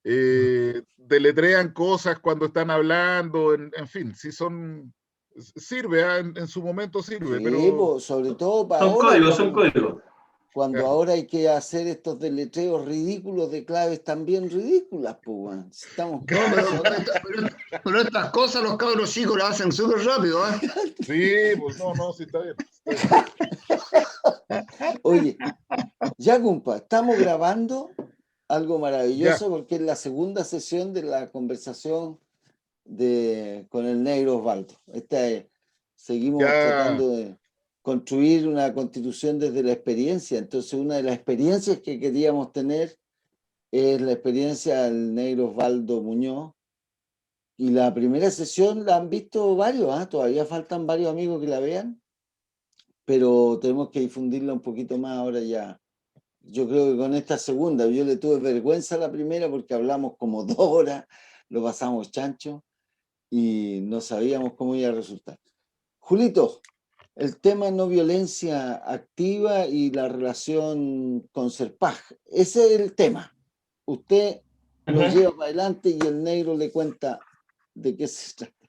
deletrean cosas cuando están hablando, en fin, sí son, sirve, en su momento sirve, Sí, pero pues, sobre todo para Son ahora, códigos, son códigos. cuando claro. ahora hay que hacer estos deletreos ridículos de claves también ridículas, pues, weón. Estamos No, pero estas cosas los cabros chicos las hacen súper rápido, ¿eh? Sí, pues no, sí está bien. Oye, ya, compa, estamos grabando algo maravilloso Ya, porque es la segunda sesión de la conversación con el negro Osvaldo. Seguimos ya, tratando de construir una constitución desde la experiencia. Entonces, una de las experiencias que queríamos tener es la experiencia del negro Osvaldo Muñoz. Y la primera sesión la han visto varios, ¿ah? Todavía faltan varios amigos que la vean, pero tenemos que difundirla un poquito más ahora ya. Yo creo que con esta segunda, yo le tuve vergüenza a la primera porque hablamos como 2 horas, lo pasamos chancho y no sabíamos cómo iba a resultar. Julito, el tema no violencia activa y la relación con Serpaj, ese es el tema. Usted lo lleva para adelante y el negro le cuenta de qué se trata.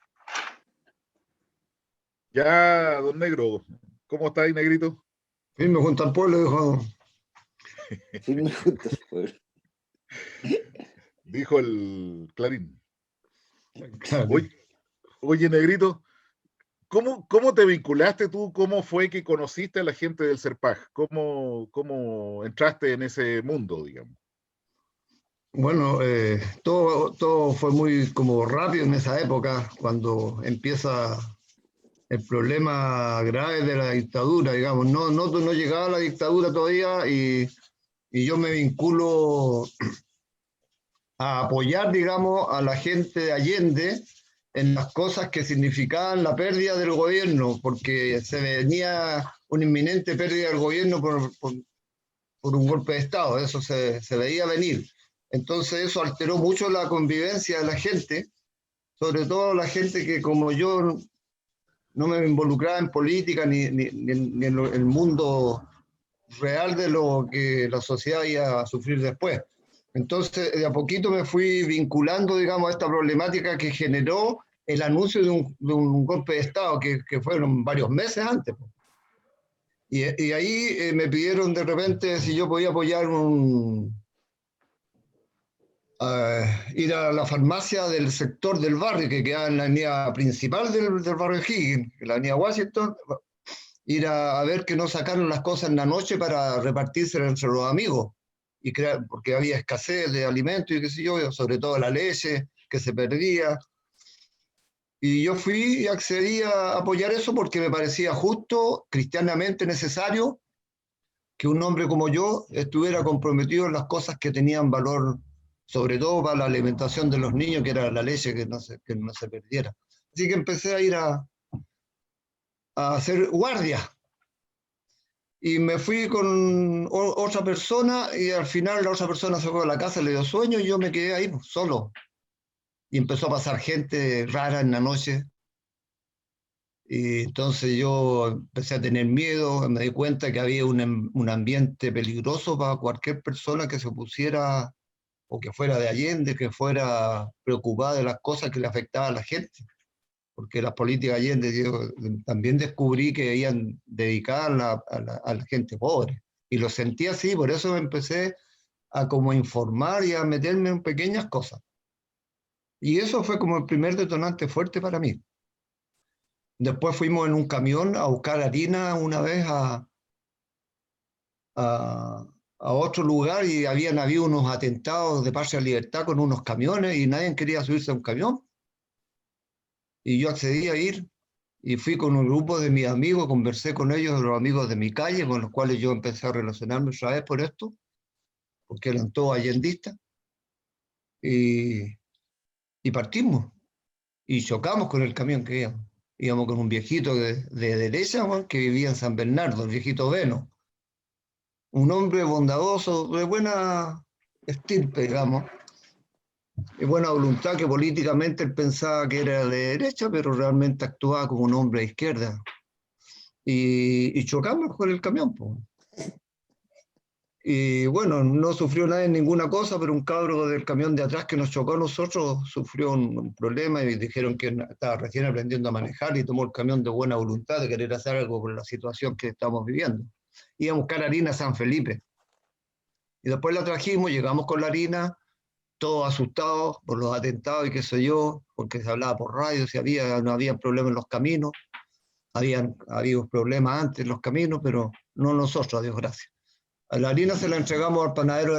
ya, don Negro, ¿cómo está ahí, Negrito? Firme junto al pueblo, dijo. Firme junto al pueblo. Dijo el Clarín. Claro. Oye, Negrito, ¿cómo te vinculaste tú? ¿Cómo fue que conociste a la gente del Serpaj? ¿Cómo entraste en ese mundo, digamos? Bueno, todo fue muy como rápido en esa época, cuando empieza el problema grave de la dictadura, digamos. No llegaba la dictadura todavía y yo me vinculo a apoyar, digamos, a la gente de Allende en las cosas que significaban la pérdida del gobierno, porque se venía una inminente pérdida del gobierno por un golpe de Estado, eso se veía venir. Entonces eso alteró mucho la convivencia de la gente, sobre todo la gente que como yo no me involucraba en política ni en el mundo real de lo que la sociedad iba a sufrir después. Entonces, de a poquito me fui vinculando, digamos, a esta problemática que generó el anuncio de un golpe de Estado, que fueron varios meses antes. Y ahí me pidieron de repente si yo podía apoyar ir a la farmacia del sector del barrio, que queda en la avenida principal del barrio Higgins, la avenida Washington, ir a ver que no sacaron las cosas en la noche para repartirse entre los amigos, porque había escasez de alimentos y qué sé yo, sobre todo la leche que se perdía. Y yo fui y accedí a apoyar eso porque me parecía justo, cristianamente necesario, que un hombre como yo estuviera comprometido en las cosas que tenían valor, sobre todo para la alimentación de los niños, que era la leche, que no se perdiera. Así que empecé a ir a hacer guardia. Y me fui con otra persona y al final la otra persona se fue a la casa, le dio sueño y yo me quedé ahí solo. Y empezó a pasar gente rara en la noche. Y entonces yo empecé a tener miedo, me di cuenta que había un ambiente peligroso para cualquier persona que se opusiera o que fuera de Allende, que fuera preocupada de las cosas que le afectaban a la gente. Porque las políticas Allende yo también descubrí que iban dedicadas a la gente pobre. Y lo sentí así, por eso empecé a como informar y a meterme en pequeñas cosas. Y eso fue como el primer detonante fuerte para mí. Después fuimos en un camión a buscar harina una vez a otro lugar y habían habido unos atentados de Patria Libertad con unos camiones y nadie quería subirse a un camión. Y yo accedí a ir y fui con un grupo de mis amigos, conversé con ellos, los amigos de mi calle, con los cuales yo empecé a relacionarme otra vez por esto, porque eran todos allendistas, y, y partimos, y chocamos con el camión que íbamos. Íbamos con un viejito de derecha, man, que vivía en San Bernardo, el viejito Veno, un hombre bondadoso, de buena estirpe, digamos, de buena voluntad, que políticamente él pensaba que era de derecha, pero realmente actuaba como un hombre de izquierda. Y chocamos con el camión, pues. Y bueno, no sufrió nadie ninguna cosa, pero un cabro del camión de atrás que nos chocó a nosotros sufrió un problema y dijeron que estaba recién aprendiendo a manejar y tomó el camión de buena voluntad de querer hacer algo por la situación que estamos viviendo. Iba a buscar harina a San Felipe. Y después la trajimos, llegamos con la harina, todos asustados por los atentados y qué sé yo, porque se hablaba por radio, si no había problemas en los caminos, habían habido problemas antes en los caminos, pero no nosotros, a Dios gracias. A la harina se la entregamos al panadero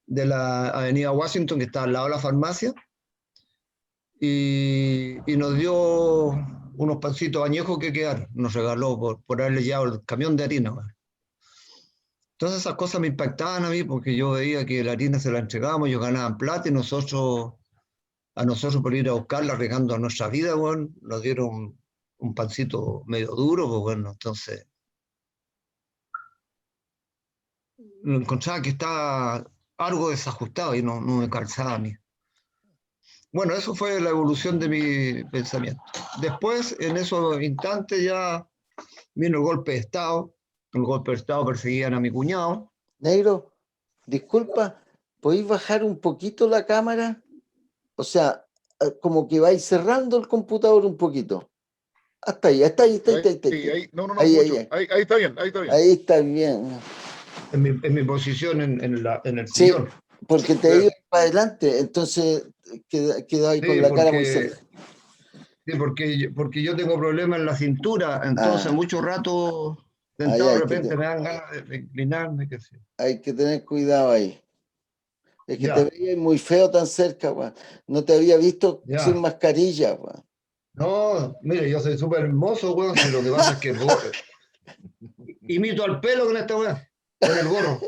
de la avenida Washington, que está al lado de la farmacia, y nos dio unos pancitos añejos que quedaron, nos regaló por haberle llevado el camión de harina. Entonces esas cosas me impactaban a mí, porque yo veía que la harina se la entregábamos, ellos ganaban plata, y a nosotros por ir a buscarla, arriesgando a nuestra vida, bueno, nos dieron un pancito medio duro, pues bueno, entonces lo encontraba que estaba algo desajustado y no me calzaba a mí. Bueno, eso fue la evolución de mi pensamiento. Después, en esos instantes ya vino el golpe de Estado. El golpe de Estado perseguían a mi cuñado. Negro, disculpa, ¿podéis bajar un poquito la cámara? O sea, como que vais cerrando el computador un poquito. Hasta ahí, hasta ahí, está ahí, está ahí, está ahí. Sí, ahí, no, Ahí, mucho. ahí. Ahí está bien, ahí está bien. Ahí está bien. En mi posición en el Sí, sillón. porque te Claro. ibas para adelante, entonces quedó ahí Sí, con la cara muy cerca. Sí, porque yo tengo problemas en la cintura, entonces mucho rato sentado de repente me dan ganas de inclinarme. Que sí. Hay que tener cuidado ahí. Es que Ya. te veía muy feo tan cerca, weón. No te había visto Ya. sin mascarilla, weón. No, mire, yo soy súper hermoso, weón, si lo que pasa es que imito al pelo con esta weón, con el gorro.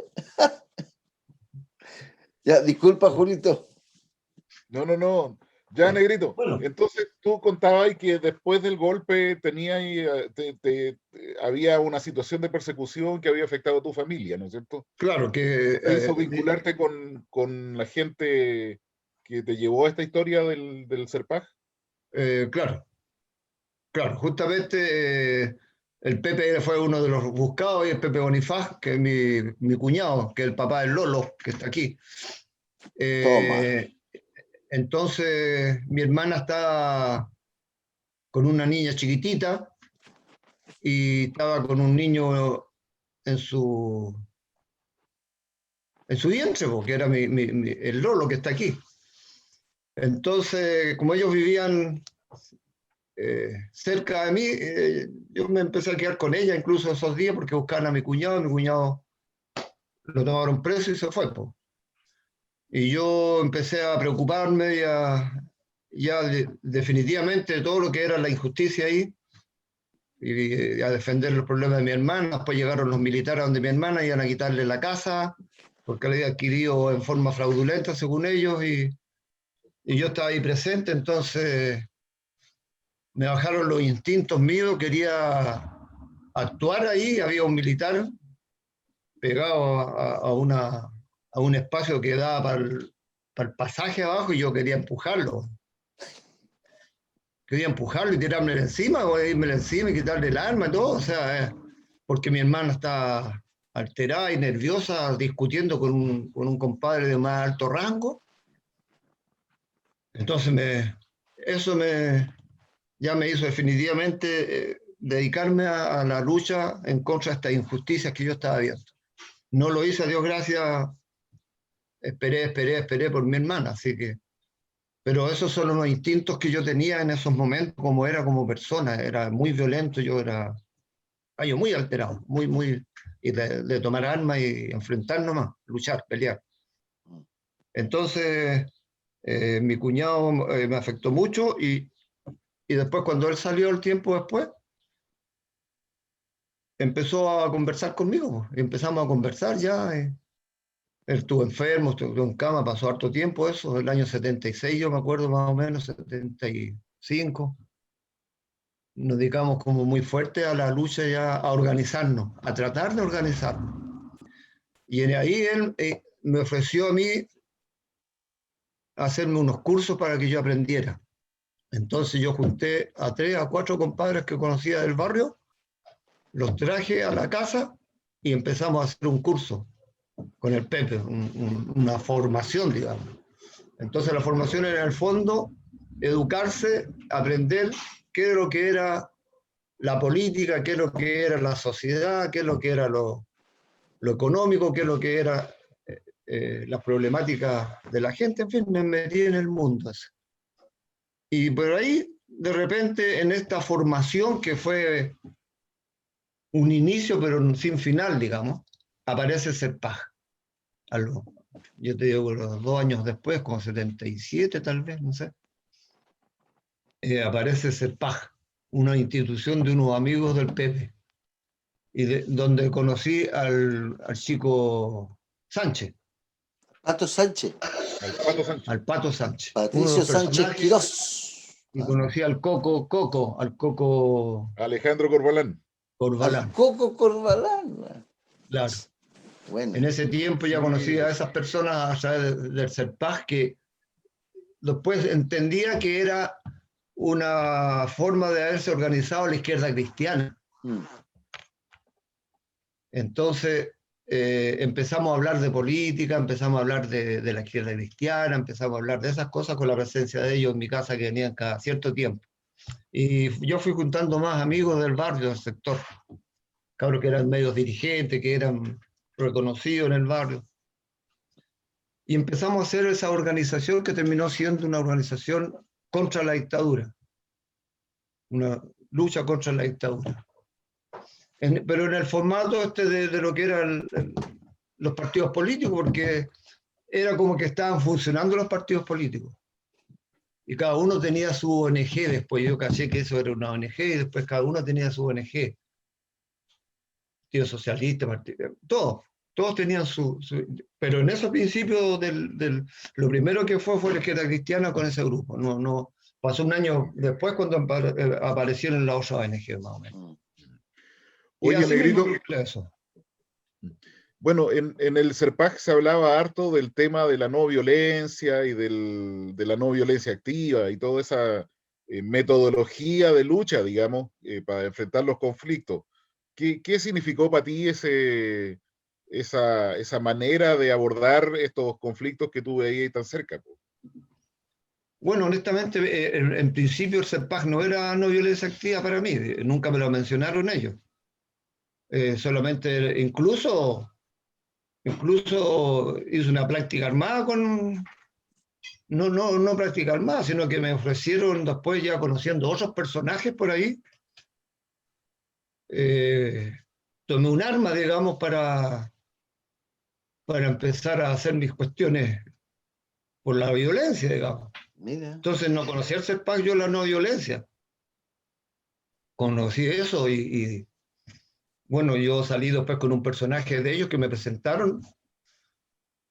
Ya, disculpa, Julito. No. Ya, Negrito. Bueno. Entonces tú contabas que después del golpe había una situación de persecución que había afectado a tu familia, ¿no es cierto? Claro que... ¿Te hizo vincularte con la gente que te llevó a esta historia del Serpaj? Claro, justamente el Pepe fue uno de los buscados y el Pepe Bonifaz, que es mi cuñado, que es el papá del Lolo, que está aquí. Toma. Entonces mi hermana está con una niña chiquitita y estaba con un niño en su vientre, porque era el Lolo que está aquí. Entonces, como ellos vivían cerca de mí, yo me empecé a quedar con ella incluso esos días porque buscaban a mi cuñado lo tomaron preso y se fue. Po. Y yo empecé a preocuparme definitivamente de todo lo que era la injusticia ahí y a defender los problemas de mi hermana. Después llegaron los militares donde mi hermana, iban a quitarle la casa porque la había adquirido en forma fraudulenta según ellos y yo estaba ahí presente, entonces me bajaron los instintos míos, quería actuar ahí, había un militar pegado a un espacio que daba para el pasaje abajo y yo quería empujarlo. Quería empujarlo y tirarme encima, o irme encima y quitarle el arma y todo, o sea, porque mi hermana está alterada y nerviosa discutiendo con un compadre de más alto rango. Entonces eso ya me hizo definitivamente dedicarme a la lucha en contra de estas injusticias que yo estaba viendo. No lo hice, a Dios gracias, esperé por mi hermana, así que... Pero esos son los instintos que yo tenía en esos momentos, como era como persona, era muy violento, yo era muy alterado, y de tomar armas y enfrentarnos más, luchar, pelear. Entonces, mi cuñado me afectó mucho y después cuando él salió el tiempo después, empezó a conversar conmigo, y empezamos a conversar ya. Él estuvo enfermo, estuvo en cama, pasó harto tiempo eso, el año 76 yo me acuerdo más o menos, 75. Nos dedicamos como muy fuerte a la lucha ya, a organizarnos, a tratar de organizarnos. Y ahí él me ofreció a mí hacerme unos cursos para que yo aprendiera. Entonces yo junté a 3 a 4 compadres que conocía del barrio, los traje a la casa y empezamos a hacer un curso con el Pepe, una formación, digamos. Entonces la formación era en el fondo educarse, aprender qué es lo que era la política, qué es lo que era la sociedad, qué es lo que era lo económico, qué es lo que era las problemáticas de la gente, en fin, me metí en el mundo. Y por ahí, de repente, en esta formación que fue un inicio, pero sin final, digamos, aparece el CERPAJ. Yo te digo, los 2 años después, como 77 tal vez, no sé, aparece el CERPAJ, una institución de unos amigos del Pepe, donde conocí al chico Sánchez. Pato Sánchez. Al Pato Sánchez. Patricio Sánchez Quirós. Y conocí al Coco. Alejandro Corbalán. Al Coco Corbalán. Claro. Bueno. En ese tiempo ya conocí a esas personas a través del CERPAJ, que después entendía que era una forma de haberse organizado la izquierda cristiana. Entonces empezamos a hablar de política, empezamos a hablar de la izquierda cristiana, empezamos a hablar de esas cosas con la presencia de ellos en mi casa, que venían cada cierto tiempo. Y yo fui juntando más amigos del barrio, del sector, cabros que eran medios dirigentes, que eran reconocidos en el barrio. Y empezamos a hacer esa organización que terminó siendo una organización contra la dictadura, una lucha contra la dictadura. Pero en el formato de lo que eran los partidos políticos, porque era como que estaban funcionando los partidos políticos. Y cada uno tenía su ONG después. Yo caché que eso era una ONG y después cada uno tenía su ONG. Partido Socialista, todos tenían pero en esos principios lo primero que fue la izquierda cristiana con ese grupo. No, pasó un año después cuando aparecieron las otras ONG, más o menos. Oye, Negrito, bueno, en el CERPAJ se hablaba harto del tema de la no violencia y de la no violencia activa y toda esa metodología de lucha, digamos, para enfrentar los conflictos. ¿Qué significó para ti esa manera de abordar estos conflictos que tú veías tan cerca? Bueno, honestamente, en principio el CERPAJ no era no violencia activa para mí, nunca me lo mencionaron ellos. Solamente, incluso hice una práctica armada no práctica armada, sino que me ofrecieron después, ya conociendo otros personajes por ahí, tomé un arma, digamos, para empezar a hacer mis cuestiones por la violencia, digamos. Mira. Entonces no conocía el CERPAJ yo la no violencia. Conocí eso y bueno, yo salí después con un personaje de ellos que me presentaron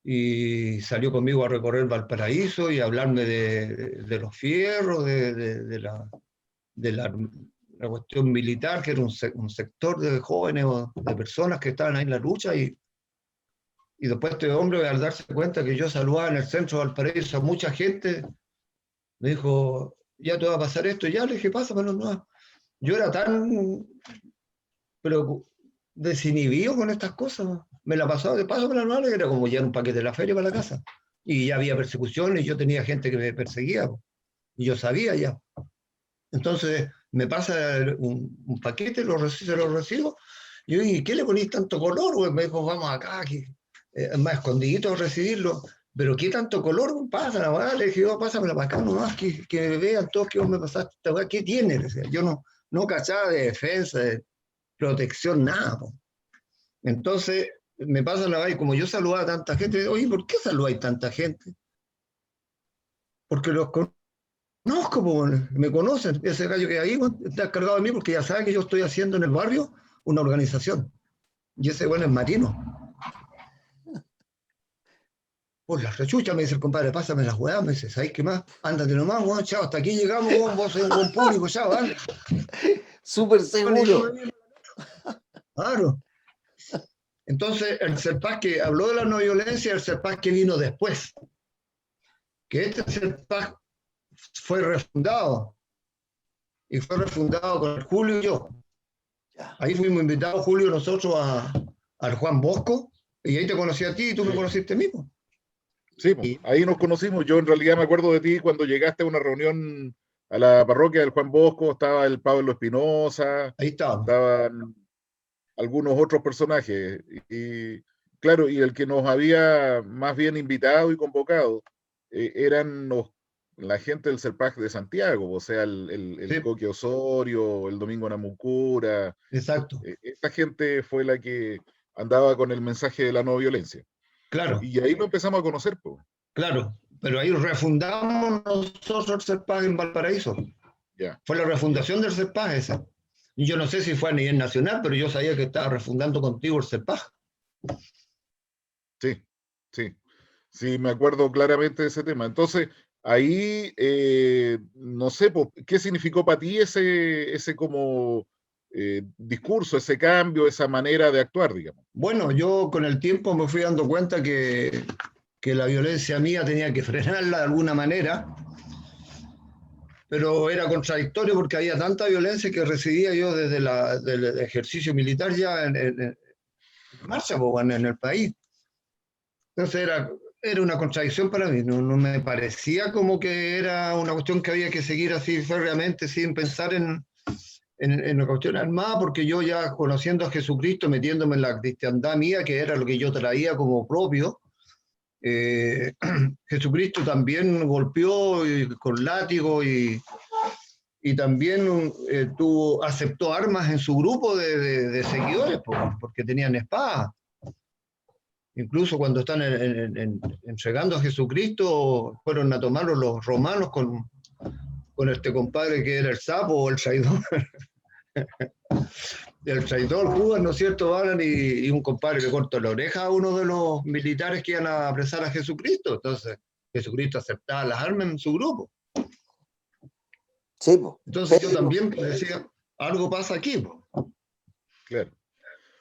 y salió conmigo a recorrer Valparaíso y a hablarme de los fierros, de la cuestión militar, que era un sector de jóvenes o de personas que estaban ahí en la lucha y después este hombre, al darse cuenta que yo saludaba en el centro de Valparaíso a mucha gente, me dijo, ya te va a pasar esto, y ya le dije, pásamelo, no. Yo era tan desinhibido con estas cosas, me la pasaba de paso con la mano, era como llevar un paquete de la feria para la casa, y ya había persecuciones, yo tenía gente que me perseguía, y yo sabía ya. Entonces me pasa un paquete, se lo recibo, y yo dije, ¿qué le ponís tanto color? Me dijo, vamos acá, aquí. Más escondidito recibirlo, pero ¿qué tanto color pasa? Le dije, pásamela para acá nomás, que vean todos que vos me pasaste, ¿qué tiene? Yo no cachaba de defensa, de protección, nada. Entonces me pasa la vaina, como yo saludaba a tanta gente, oye, ¿por qué saludáis tanta gente? Porque los conozco, me conocen, ese gallo que ahí está cargado de mí porque ya sabe que yo estoy haciendo en el barrio una organización, y ese bueno es marino. Pues la rechucha, me dice el compadre, pásame las weas, me dice, ¿sabes qué más? Ándate nomás, weón, chao, hasta aquí llegamos, weón, vos sos un buen público, chao, anda. Súper seguro. Claro. Entonces, el CERPAJ que habló de la no violencia, el CERPAJ que vino después. Que este CERPAJ fue refundado. Y fue refundado con Julio y yo. Ahí fuimos invitados, Julio, nosotros a al Juan Bosco, y ahí te conocí a ti y tú me Sí. conociste a mí, po. Sí, pues, Y ahí nos conocimos. Yo en realidad me acuerdo de ti cuando llegaste a una reunión a la parroquia del Juan Bosco, estaba el Pablo Espinosa, ahí estábamos. estaban algunos otros personajes. Claro, y el que nos había más bien invitado y convocado eran la gente del CERPAC de Santiago, o sea, el Sí, Coque Osorio, el Domingo Namucura. exacto, Esta gente fue la que andaba con el mensaje de la no violencia. claro, Y ahí lo empezamos a conocer, pues. claro. Pero ahí refundamos nosotros el CERPAG en Valparaíso. Ya, Fue la ya. refundación del CERPAG esa. Y yo no sé si fue a nivel nacional, pero yo sabía que estaba refundando contigo el CERPAG. Sí, sí, sí, me acuerdo claramente de ese tema. Entonces, ahí, no sé, po, ¿qué significó para ti ese como discurso, ese cambio, esa manera de actuar, digamos? Bueno, yo con el tiempo me fui dando cuenta que la violencia mía tenía que frenarla de alguna manera, pero era contradictorio porque había tanta violencia que recibía yo desde del ejercicio militar ya en marcha, po, en el país. Entonces era una contradicción para mí, no me parecía como que era una cuestión que había que seguir así férreamente sin pensar en la cuestión armada, porque yo ya conociendo a Jesucristo, metiéndome en la cristiandad mía, que era lo que yo traía como propio, eh, Jesucristo también golpeó con látigo y también aceptó armas en su grupo de seguidores, porque tenían espadas. Incluso cuando están entregando a Jesucristo, fueron a tomarlo los romanos con este compadre que era el sapo o el traidor. El traidor Judas, ¿no es cierto? Van y un compadre le corta la oreja a uno de los militares que iban a apresar a Jesucristo. Entonces, Jesucristo aceptaba las armas en su grupo. Sí, po. Entonces yo Pero, también decía, algo pasa aquí, po. Claro.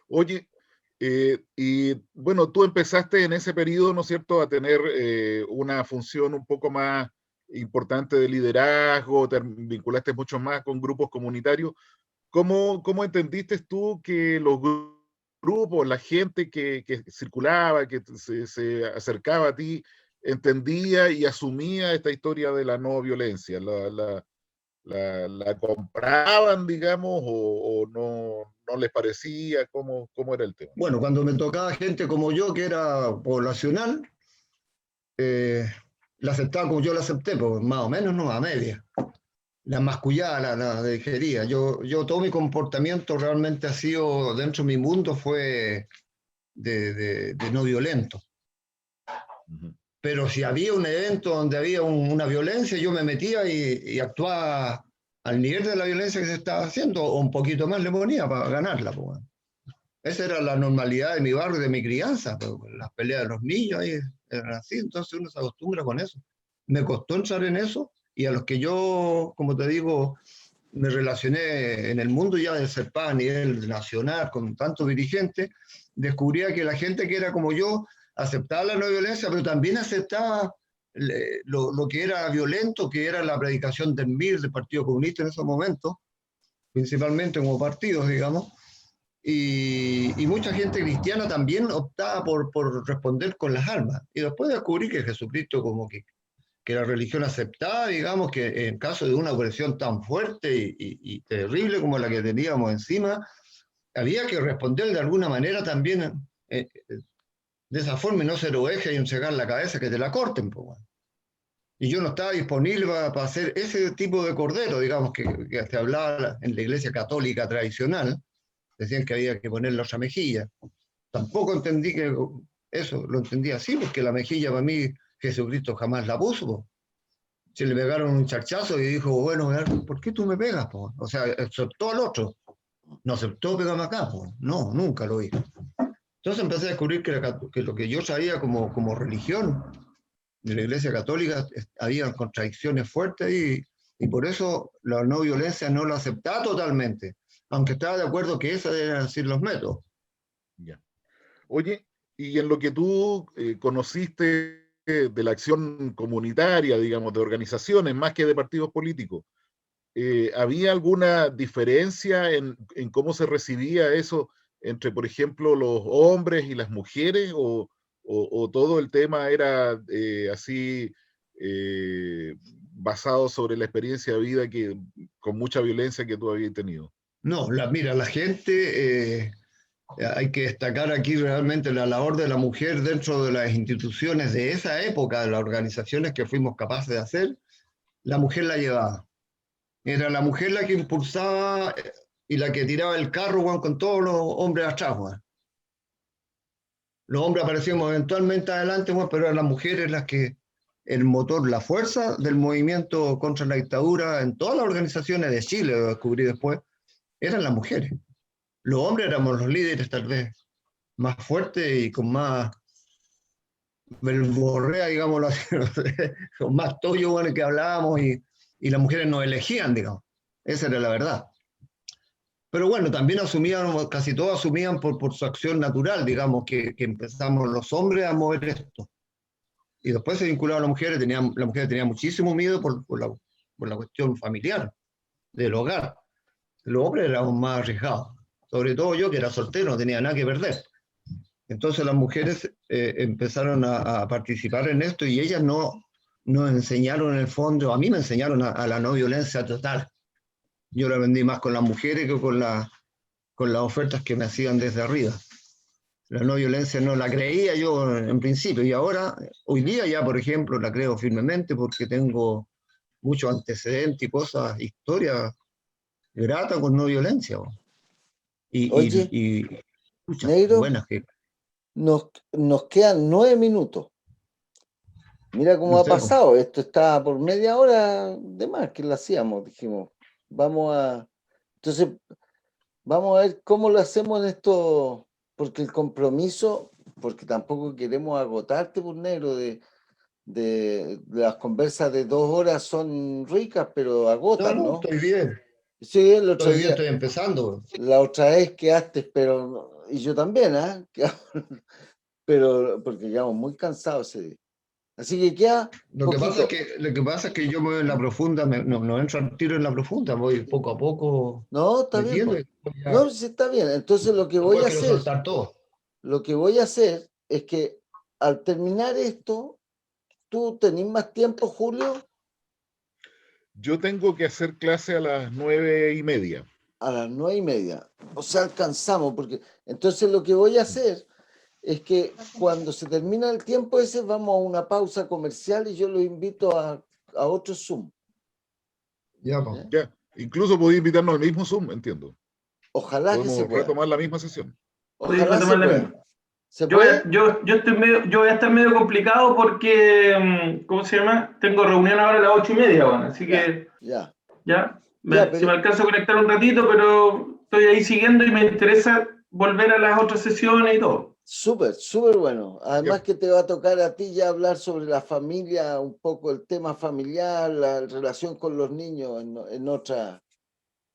Oye, y bueno, tú empezaste en ese periodo, ¿no es cierto?, a tener una función un poco más importante de liderazgo, te vinculaste mucho más con grupos comunitarios. ¿Cómo entendiste tú que los grupos, la gente que circulaba, que se acercaba a ti, entendía y asumía esta historia de la no violencia? ¿La compraban, digamos, o no les parecía? ¿Cómo era el tema? Bueno, cuando me tocaba gente como yo, que era poblacional, eh, la aceptaba como yo la acepté, pues más o menos, no, a media. La mascullada, la dejería. Yo todo mi comportamiento realmente ha sido, dentro de mi mundo, fue de no violento. Ujú. Pero si había un evento donde había una violencia, yo me metía y actuaba al nivel de la violencia que se estaba haciendo, o un poquito más le ponía para ganarla, pues. Esa era la normalidad de mi barrio, de mi crianza, pues, las peleas de los niños ahí eran así, entonces uno se acostumbra con eso. Me costó entrar en eso y a los que yo, como te digo, me relacioné en el mundo ya de CERPAG a nivel nacional con tantos dirigentes, descubría que la gente que era como yo aceptaba la no violencia, pero también aceptaba lo que era violento, que era la predicación del MIR, del Partido Comunista en esos momentos, principalmente como partidos, digamos, y mucha gente cristiana también optaba por responder con las armas. Y después descubrí que Jesucristo como que la religión aceptada, digamos, que en caso de una opresión tan fuerte y terrible como la que teníamos encima, había que responder de alguna manera también de esa forma y no ser oveja y ensegar la cabeza que te la corten. Pues. Y yo no estaba disponible para hacer ese tipo de cordero, digamos, que se hablaba en la iglesia católica tradicional, decían que había que poner la otra mejilla. Tampoco entendí que eso, lo entendí así, porque la mejilla para mí Jesucristo jamás la puso. Pues. Se le pegaron un charchazo y dijo, bueno, ¿por qué tú me pegas? Po? O sea, aceptó al otro. No aceptó pegarme acá, po. No, nunca lo hizo. Entonces empecé a descubrir que lo que yo sabía como religión de la Iglesia Católica había contradicciones fuertes y por eso la no violencia no la aceptaba totalmente, aunque estaba de acuerdo que esos deben ser los métodos. Ya. Oye, y en lo que tú conociste de la acción comunitaria, digamos, de organizaciones, más que de partidos políticos, ¿había alguna diferencia en cómo se recibía eso entre, por ejemplo, los hombres y las mujeres, o todo el tema era así basado sobre la experiencia de vida con mucha violencia que tú habías tenido? No, mira, la gente, hay que destacar aquí realmente la labor de la mujer dentro de las instituciones de esa época, de las organizaciones que fuimos capaces de hacer, la mujer la llevaba. Era la mujer la que impulsaba y la que tiraba el carro, weón, con todos los hombres atrás, weón. Los hombres aparecíamos eventualmente adelante, weón, pero eran las mujeres las que, el motor, la fuerza del movimiento contra la dictadura en todas las organizaciones de Chile, lo descubrí después, eran las mujeres. Los hombres éramos los líderes tal vez más fuertes y con más verborrea, digámoslo así, no sé, con más toyo, bueno, que hablábamos y las mujeres nos elegían, digamos. Esa era la verdad. Pero bueno, también asumían, casi todos asumían por su acción natural, digamos, que empezamos los hombres a mover esto. Y después se vinculaban las mujeres, la mujer tenía muchísimo miedo por la cuestión familiar, del hogar. Los hombres éramos más arriesgados, sobre todo yo que era soltero, no tenía nada que perder. Entonces las mujeres empezaron a participar en esto y ellas nos enseñaron en el fondo, a mí me enseñaron a la no violencia total. Yo lo aprendí más con las mujeres que con las ofertas que me hacían desde arriba. La no violencia no la creía yo en principio y ahora, hoy día ya, por ejemplo, la creo firmemente porque tengo muchos antecedentes y cosas, historias gratas con no violencia. Oye, Y muchas negro, buenas que, nos quedan 9 minutos. Mira cómo no ha sé, pasado. Esto está por media hora de más que lo hacíamos. Dijimos, entonces, vamos a ver cómo lo hacemos en esto, porque el compromiso, porque tampoco queremos agotarte, por negro, de las conversas de 2 horas son ricas, pero agotan, no, ¿no? estoy bien. Sí, el otro Estoy bien, día, estoy empezando. la otra vez quedaste, pero, y yo también, ¿ah? Pero, porque quedamos muy cansados ese día. Así que queda poquito. Lo que pasa es que yo me voy en la profunda, no entro al tiro en la profunda, voy poco a poco No, está bien, metiendo pues. y después No, sí está bien. Entonces después quiero soltar todo. lo que voy a hacer es que al terminar esto, ¿tú tenés más tiempo, Julio? Yo tengo que hacer clase a las 9:30. A las 9:30. O sea, alcanzamos, porque entonces lo que voy a hacer es que cuando se termina el tiempo ese, vamos a una pausa comercial y yo lo invito a otro Zoom. Ya, pues. ¿Ya? Ya, incluso podéis invitarnos al mismo Zoom, entiendo. Ojalá que se Podemos pueda. retomar la misma sesión. Podéis Ojalá se retomar la pueda. misma. ¿Se Yo voy puede? a, yo voy a estar medio complicado porque, ¿cómo se llama? Tengo reunión ahora a las 8:30, bueno, así Ya, que ya. ya, Ya, si me pero alcanzo a conectar un ratito, pero estoy ahí siguiendo y me interesa volver a las otras sesiones y todo. súper, súper bueno. Ya, Además que te va a tocar a ti ya hablar sobre la familia, un poco el tema familiar, la relación con los niños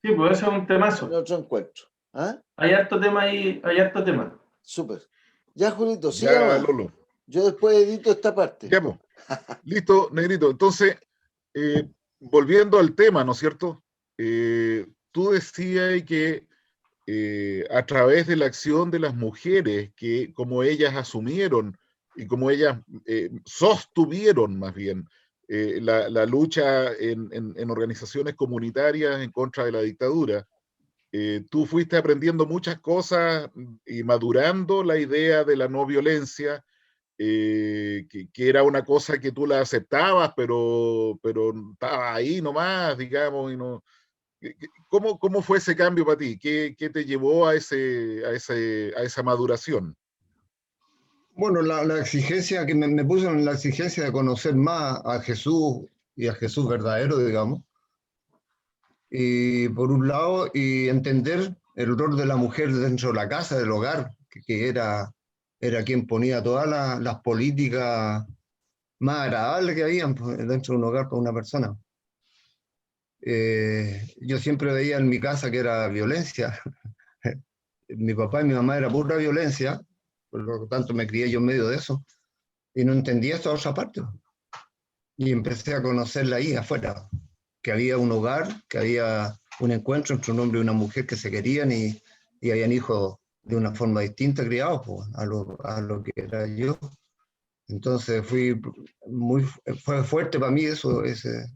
Sí, pues eso es un en temazo. otro encuentro. ¿Ah? Hay harto tema ahí, hay harto tema. Súper. Ya, Julito, siga ya, nomás. Lolo. Yo después edito esta parte. Ya, pues. Listo, Negrito. Entonces, volviendo al tema, ¿no es cierto? Tú decías que a través de la acción de las mujeres, que como ellas asumieron y como ellas sostuvieron más bien la lucha en organizaciones comunitarias en contra de la dictadura, tú fuiste aprendiendo muchas cosas y madurando la idea de la no violencia, que era una cosa que tú la aceptabas, pero estaba ahí nomás, digamos, y no. ¿Cómo fue ese cambio para ti? ¿Qué te llevó a esa maduración? Bueno, la exigencia que me puso en la exigencia de conocer más a Jesús y a Jesús verdadero, digamos. Y por un lado, y entender el rol de la mujer dentro de la casa, del hogar, que era quien ponía todas las políticas más agradables que habían pues, dentro de un hogar para una persona. Yo siempre veía en mi casa que era violencia. Mi papá y mi mamá era pura violencia, por lo tanto me crié yo en medio de eso, y no entendía esta otra parte. Y empecé a conocerla ahí afuera, que había un hogar, que había un encuentro entre un hombre y una mujer que se querían y habían hijos de una forma distinta criados pues, a lo que era yo. Entonces fue fuerte para mí eso,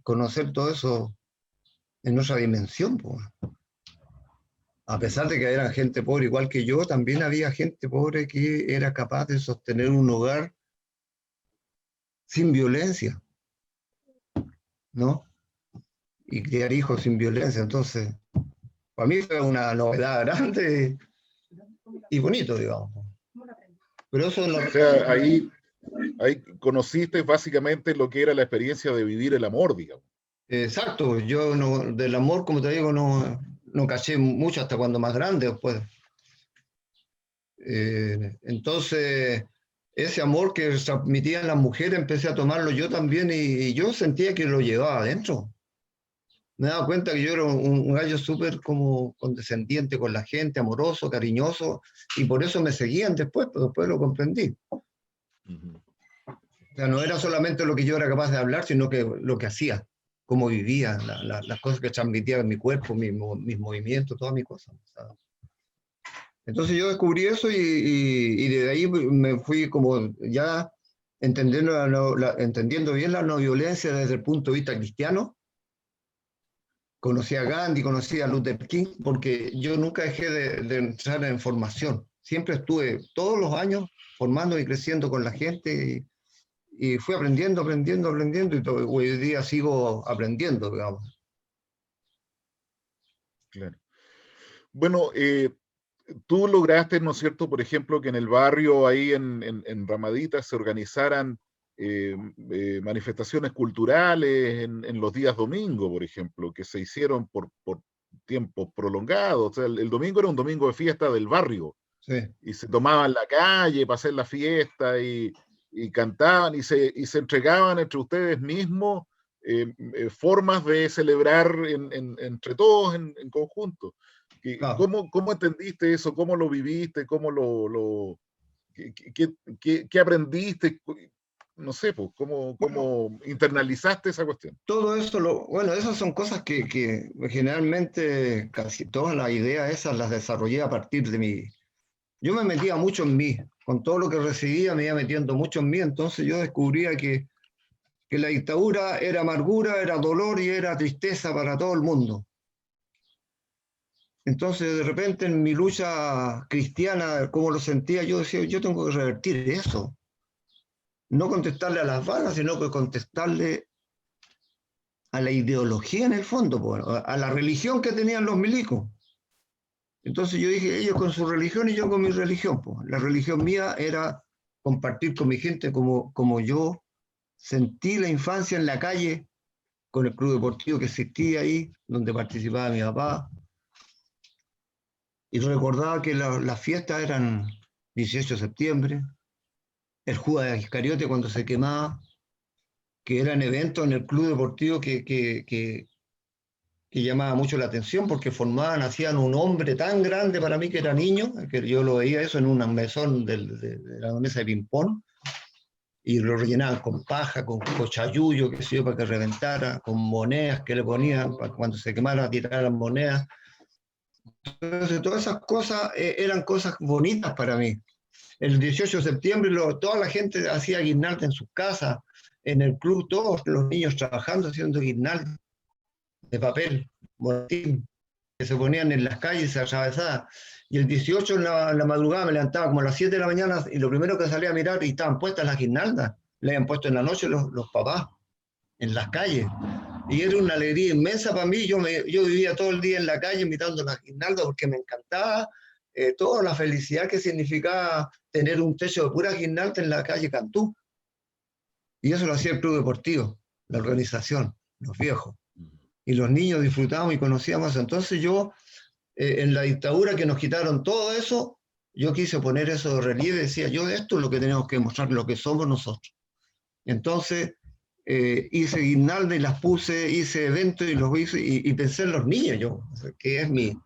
conocer todo eso en otra dimensión. Pues. A pesar de que eran gente pobre igual que yo, también había gente pobre que era capaz de sostener un hogar sin violencia, ¿no? Y criar hijos sin violencia. Entonces, para mí fue una novedad grande y bonito, digamos. Pero eso O sea, ahí conociste básicamente lo que era la experiencia de vivir el amor, digamos. Exacto, yo del amor, como te digo, no caché mucho hasta cuando más grande después. Entonces, ese amor que transmitían las mujeres empecé a tomarlo yo también y yo sentía que lo llevaba adentro. Me daba cuenta que yo era un gallo súper como condescendiente con la gente, amoroso, cariñoso, y por eso me seguían después, pero después lo comprendí. Uh-huh. O sea, no era solamente lo que yo era capaz de hablar, sino que lo que hacía, cómo vivía, las cosas que transmitía en mi cuerpo, mis movimientos, todas mis cosas. ¿Sabes? Entonces yo descubrí eso y desde ahí me fui como ya entendiendo bien la no violencia desde el punto de vista cristiano. Conocí a Gandhi, conocí a Luther King, porque yo nunca dejé de entrar en formación. Siempre estuve todos los años formando y creciendo con la gente y fui aprendiendo y hoy día sigo aprendiendo, digamos. Claro. Bueno, tú lograste, ¿no es cierto?, por ejemplo, que en el barrio ahí en Ramadita se organizaran manifestaciones culturales en los días domingo, por ejemplo, que se hicieron por tiempos prolongados. O sea, el domingo era un domingo de fiesta del barrio. Sí. Y se tomaban la calle para hacer la fiesta y cantaban y se entregaban entre ustedes mismos formas de celebrar entre todos en conjunto. Claro. ¿Cómo entendiste eso? ¿Cómo lo viviste? ¿Qué aprendiste? No sé, pues, ¿cómo internalizaste esa cuestión? Todo eso, bueno, esas son cosas que generalmente casi todas las ideas esas las desarrollé a partir de mí. Yo me metía mucho en mí, con todo lo que recibía me iba metiendo mucho en mí, entonces yo descubría que la dictadura era amargura, era dolor y era tristeza para todo el mundo. Entonces de repente en mi lucha cristiana, como lo sentía, yo decía, yo tengo que revertir eso. No contestarle a las balas, sino que contestarle a la ideología en el fondo, a la religión que tenían los milicos. Entonces yo dije, ellos con su religión y yo con mi religión. La religión mía era compartir con mi gente como yo sentí la infancia en la calle, con el club deportivo que existía ahí, donde participaba mi papá. Y recordaba que las fiestas eran 18 de septiembre, el Judas Iscariote cuando se quemaba, que eran eventos en el club deportivo que llamaba mucho la atención porque hacían un hombre tan grande para mí que era niño, que yo lo veía eso en un mesón de la mesa de ping-pong, y lo rellenaban con paja, con cochayuyo, qué sé yo, para que reventara, con monedas que le ponían, para cuando se quemara tirar las monedas. Entonces todas esas cosas eran cosas bonitas para mí. El 18 de septiembre toda la gente hacía guirnalda en sus casas, en el club todos los niños trabajando haciendo guirnalda de papel, botín, que se ponían en las calles y se atravesaban. Y el 18 en la madrugada me levantaba como a las 7 de la mañana y lo primero que salía a mirar y estaban puestas las guirnaldas. Le habían puesto en la noche los papás en las calles. Y era una alegría inmensa para mí. Yo vivía todo el día en la calle imitando las guirnaldas porque me encantaba toda la felicidad que significaba tener un techo de pura guirnalda en la calle Cantú. Y eso lo hacía el club deportivo, la organización, los viejos. Y los niños disfrutábamos y conocíamos. Entonces yo, en la dictadura que nos quitaron todo eso, yo quise poner eso de relieve, decía yo, esto es lo que tenemos que mostrar, lo que somos nosotros. Entonces hice guirnalda y las puse, hice eventos y los hice, y pensé en los niños yo, que es mi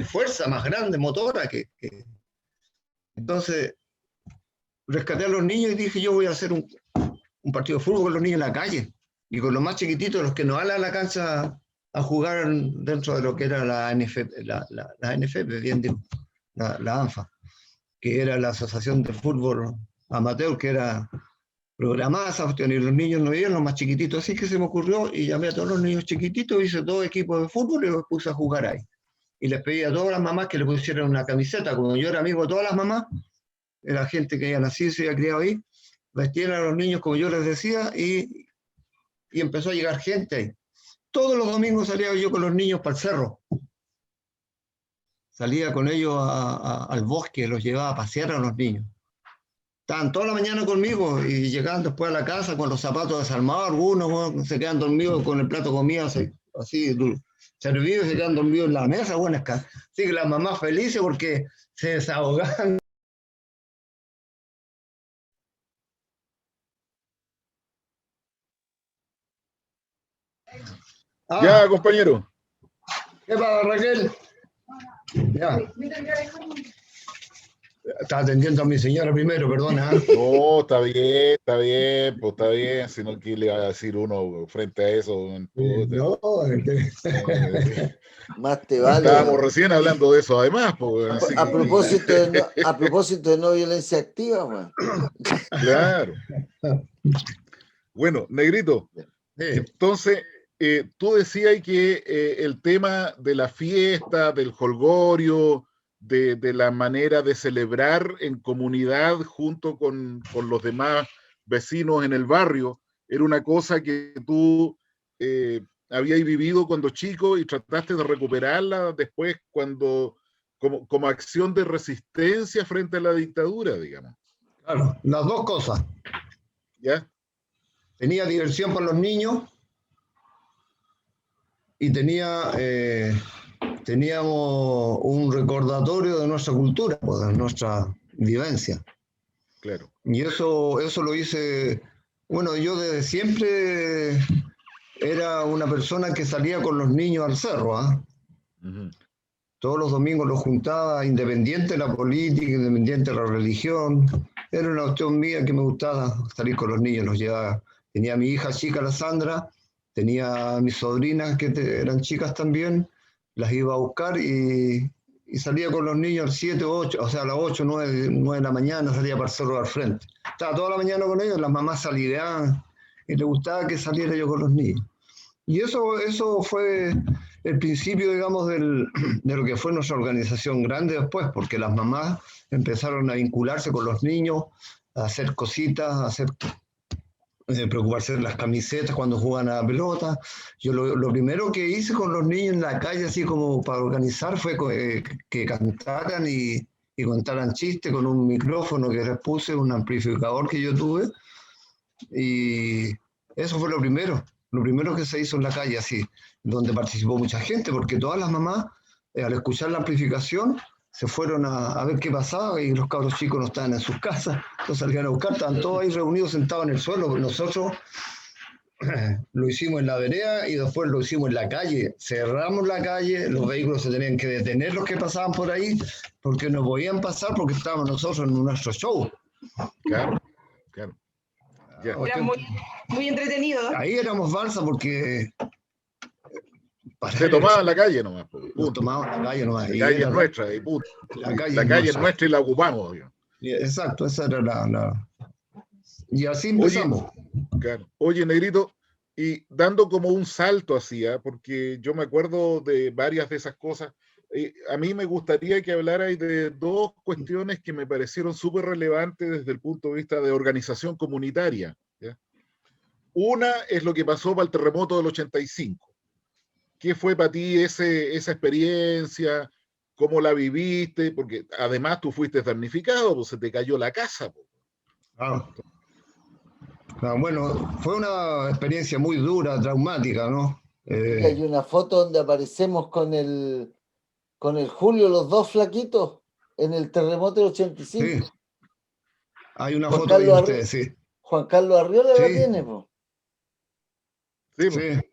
fuerza más grande, motora. Entonces rescaté a los niños y dije, yo voy a hacer un partido de fútbol con los niños en la calle. Y con los más chiquititos, los que no van a la cancha a jugar dentro de lo que era la NFP, bien digo, la ANFA, que era la Asociación de Fútbol Amateur, que era programada esa cuestión, y los niños no iban, los más chiquititos, así que se me ocurrió, y llamé a todos los niños chiquititos, hice 2 equipos de fútbol y los puse a jugar ahí. Y les pedí a todas las mamás que le pusieran una camiseta, como yo era amigo de todas las mamás, era gente que había nacido y se había criado ahí, vestían a los niños como yo les decía, y empezó a llegar gente ahí. Todos los domingos salía yo con los niños para el cerro. Salía con ellos al bosque, los llevaba a pasear a los niños. Estaban toda la mañana conmigo y llegaban después a la casa con los zapatos desarmados, algunos se quedan dormidos con el plato de comida así servido y se quedan dormidos en la mesa. Bueno, así que las mamás felices porque se desahogaban. Ya, compañero. ¿Qué pasa, Raquel? Ya. Estaba atendiendo a mi señora primero, perdona. No, está bien, pues está bien, si no, ¿qué le va a decir uno frente a eso? No, Más te vale. Estábamos recién hablando de eso, además. Pues, así A que- propósito de no violencia activa, man. Claro. Bueno, Negrito, sí. entonces, tú decías que el tema de la fiesta, del jolgorio, de la manera de celebrar en comunidad junto con los demás vecinos en el barrio, era una cosa que tú habías vivido cuando chico y trataste de recuperarla después como acción de resistencia frente a la dictadura, digamos. Claro, las dos cosas. ¿Ya? Tenía diversión para los niños y teníamos un recordatorio de nuestra cultura, pues, de nuestra vivencia. Claro. Y eso lo hice, bueno, yo desde siempre era una persona que salía con los niños al cerro, ¿ah? Uh-huh. Todos los domingos los juntaba, independiente de la política, independiente de la religión. Era una cuestión mía que me gustaba salir con los niños, los llevaba. Tenía a mi hija chica, la Sandra, tenía a mis sobrinas que eran chicas también, las iba a buscar y salía con los niños a las 7 o 8, o sea, a las 8, 9 de la mañana salía para el cerro al frente. Estaba toda la mañana con ellos, las mamás salideaban y les gustaba que saliera yo con los niños. Y eso fue el principio, digamos, de lo que fue nuestra organización grande después, porque las mamás empezaron a vincularse con los niños, a hacer cositas, preocuparse de las camisetas cuando jugaban a la pelota. Yo lo primero que hice con los niños en la calle, así como para organizar, fue que cantaran y contaran chistes con un micrófono que les puse, un amplificador que yo tuve, y eso fue lo primero que se hizo en la calle, así, donde participó mucha gente, porque todas las mamás, al escuchar la amplificación, se fueron a ver qué pasaba y los cabros chicos no estaban en sus casas, los salían a buscar, estaban todos ahí reunidos sentados en el suelo. Nosotros lo hicimos en la vereda y después lo hicimos en la calle. Cerramos la calle, los vehículos se tenían que detener, los que pasaban por ahí, porque no podían pasar porque estábamos nosotros en nuestro show. Claro, claro. Ya. Era muy entretenido. Ahí éramos balsa porque... Se tomaba en la calle nomás. Nos tomábamos en la calle nomás. La calle es nuestra, y punto. La calle es nuestra y la ocupamos. Digamos. Exacto, esa era la... Y así empezamos. Oye, claro. Oye, Negrito, y dando como un salto así, porque yo me acuerdo de varias de esas cosas, a mí me gustaría que hablarais de dos cuestiones que me parecieron súper relevantes desde el punto de vista de organización comunitaria. ¿Ya? Una es lo que pasó para el terremoto del 85. ¿Qué fue para ti esa experiencia? ¿Cómo la viviste? Porque además tú fuiste damnificado, pues se te cayó la casa. Pues. Claro. Bueno, fue una experiencia muy dura, traumática, ¿no? Hay una foto donde aparecemos con el Julio, los dos flaquitos, en el terremoto del 85. Sí. Hay una Juan foto Carlos de ustedes, sí. Juan Carlos Arriola la Sí. tiene, po. Sí, pues.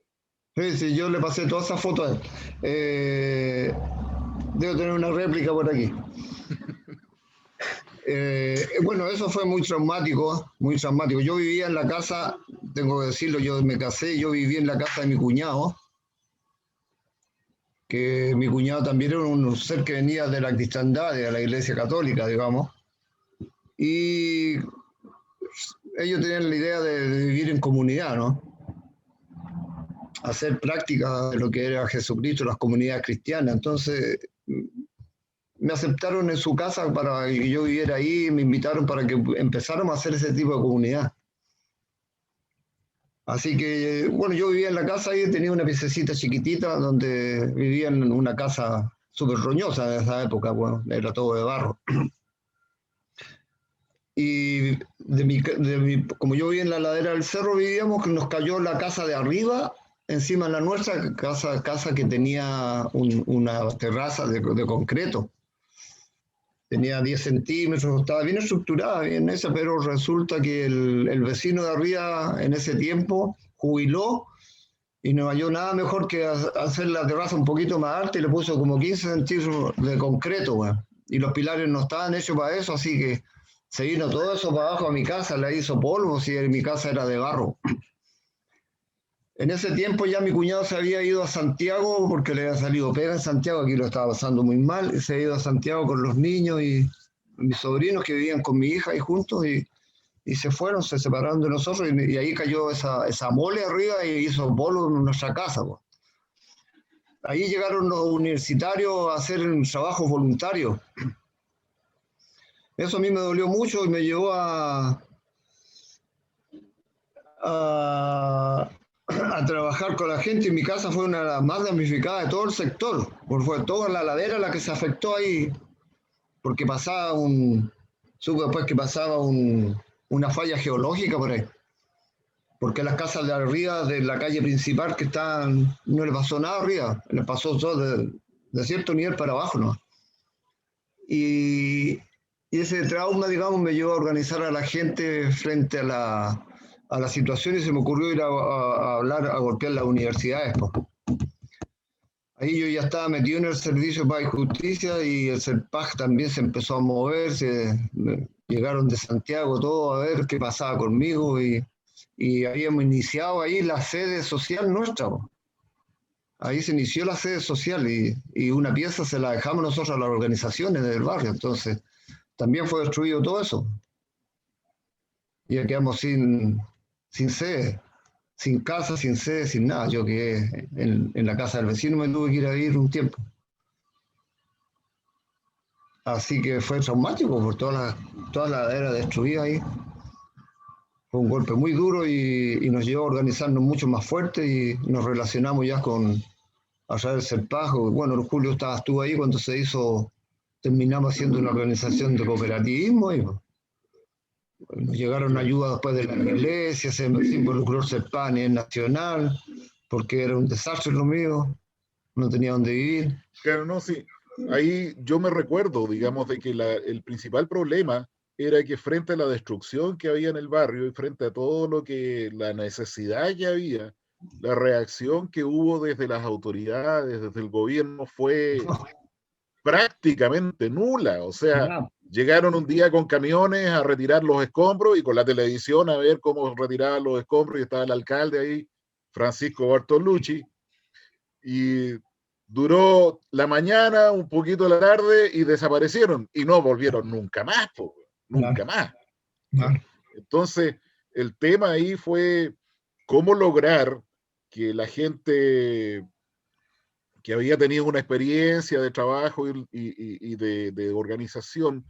Sí, yo le pasé todas esas fotos. Debo tener una réplica por aquí. Bueno, eso fue muy traumático, muy traumático. Yo vivía en la casa, tengo que decirlo, yo me casé, yo viví en la casa de mi cuñado, que mi cuñado también era un ser que venía de la cristiandad, de la Iglesia Católica, digamos, y ellos tenían la idea de vivir en comunidad, ¿no? Hacer práctica de lo que era Jesucristo, las comunidades cristianas. Entonces, me aceptaron en su casa para que yo viviera ahí, me invitaron para que empezáramos a hacer ese tipo de comunidad. Así que, bueno, yo vivía en la casa y tenía una piececita chiquitita donde vivía en una casa súper roñosa en esa época, bueno, era todo de barro. Y como yo vivía en la ladera del cerro, vivíamos, nos cayó la casa de arriba, encima de la nuestra, casa que tenía una terraza de concreto. Tenía 10 centímetros, estaba bien estructurada, bien esa, pero resulta que el vecino de arriba en ese tiempo jubiló y no halló nada mejor que hacer la terraza un poquito más alta y le puso como 15 centímetros de concreto, bueno. Y los pilares no estaban hechos para eso, así que se vino todo eso para abajo a mi casa, le hizo polvo, si mi casa era de barro. En ese tiempo ya mi cuñado se había ido a Santiago porque le había salido pega en Santiago, aquí lo estaba pasando muy mal, y se había ido a Santiago con los niños y mis sobrinos que vivían con mi hija ahí juntos y se fueron, se separaron de nosotros y ahí cayó esa mole arriba y hizo polvo en nuestra casa. Pues. Ahí llegaron los universitarios a hacer trabajos voluntarios. Eso a mí me dolió mucho y me llevó a trabajar con la gente y mi casa fue una de las más damnificadas de todo el sector, porque fue toda la ladera la que se afectó ahí, porque supe después que pasaba una falla geológica por ahí, porque las casas de arriba de la calle principal que están, no le pasó nada arriba, le pasó todo de cierto nivel para abajo, ¿no? Y ese trauma, digamos, me llevó a organizar a la gente frente a la situación y se me ocurrió ir a hablar, a golpear las universidades. Pues. Ahí yo ya estaba metido en el Servicio de Paz y Justicia y el CERPAJ también se empezó a mover, llegaron de Santiago todos a ver qué pasaba conmigo y habíamos iniciado ahí la sede social nuestra. Pues. Ahí se inició la sede social y una pieza se la dejamos nosotros a las organizaciones del barrio, entonces también fue destruido todo eso. Y ya quedamos sin sede, sin casa, sin sede, sin nada. Yo quedé en la casa del vecino, me tuve que ir a vivir un tiempo. Así que fue traumático por toda la ladera destruida ahí. Fue un golpe muy duro y nos llevó a organizarnos mucho más fuerte y nos relacionamos ya a través del CERPAJ. Bueno, Julio estuvo ahí cuando terminamos haciendo una organización de cooperativismo y nos llegaron ayudas después de la iglesia, se involucró el CERPAJ a nivel nacional, porque era un desastre lo mío, no tenía dónde vivir. Claro, no, sí. Ahí yo me recuerdo, digamos, de que el principal problema era que frente a la destrucción que había en el barrio y frente a todo la necesidad que había, la reacción que hubo desde las autoridades, desde el gobierno fue prácticamente nula. O sea, llegaron un día con camiones a retirar los escombros y con la televisión a ver cómo retiraban los escombros y estaba el alcalde ahí, Francisco Bartolucci, y duró la mañana, un poquito la tarde y desaparecieron y no volvieron nunca más, nunca más. Entonces, el tema ahí fue cómo lograr que la gente que había tenido una experiencia de trabajo y de organización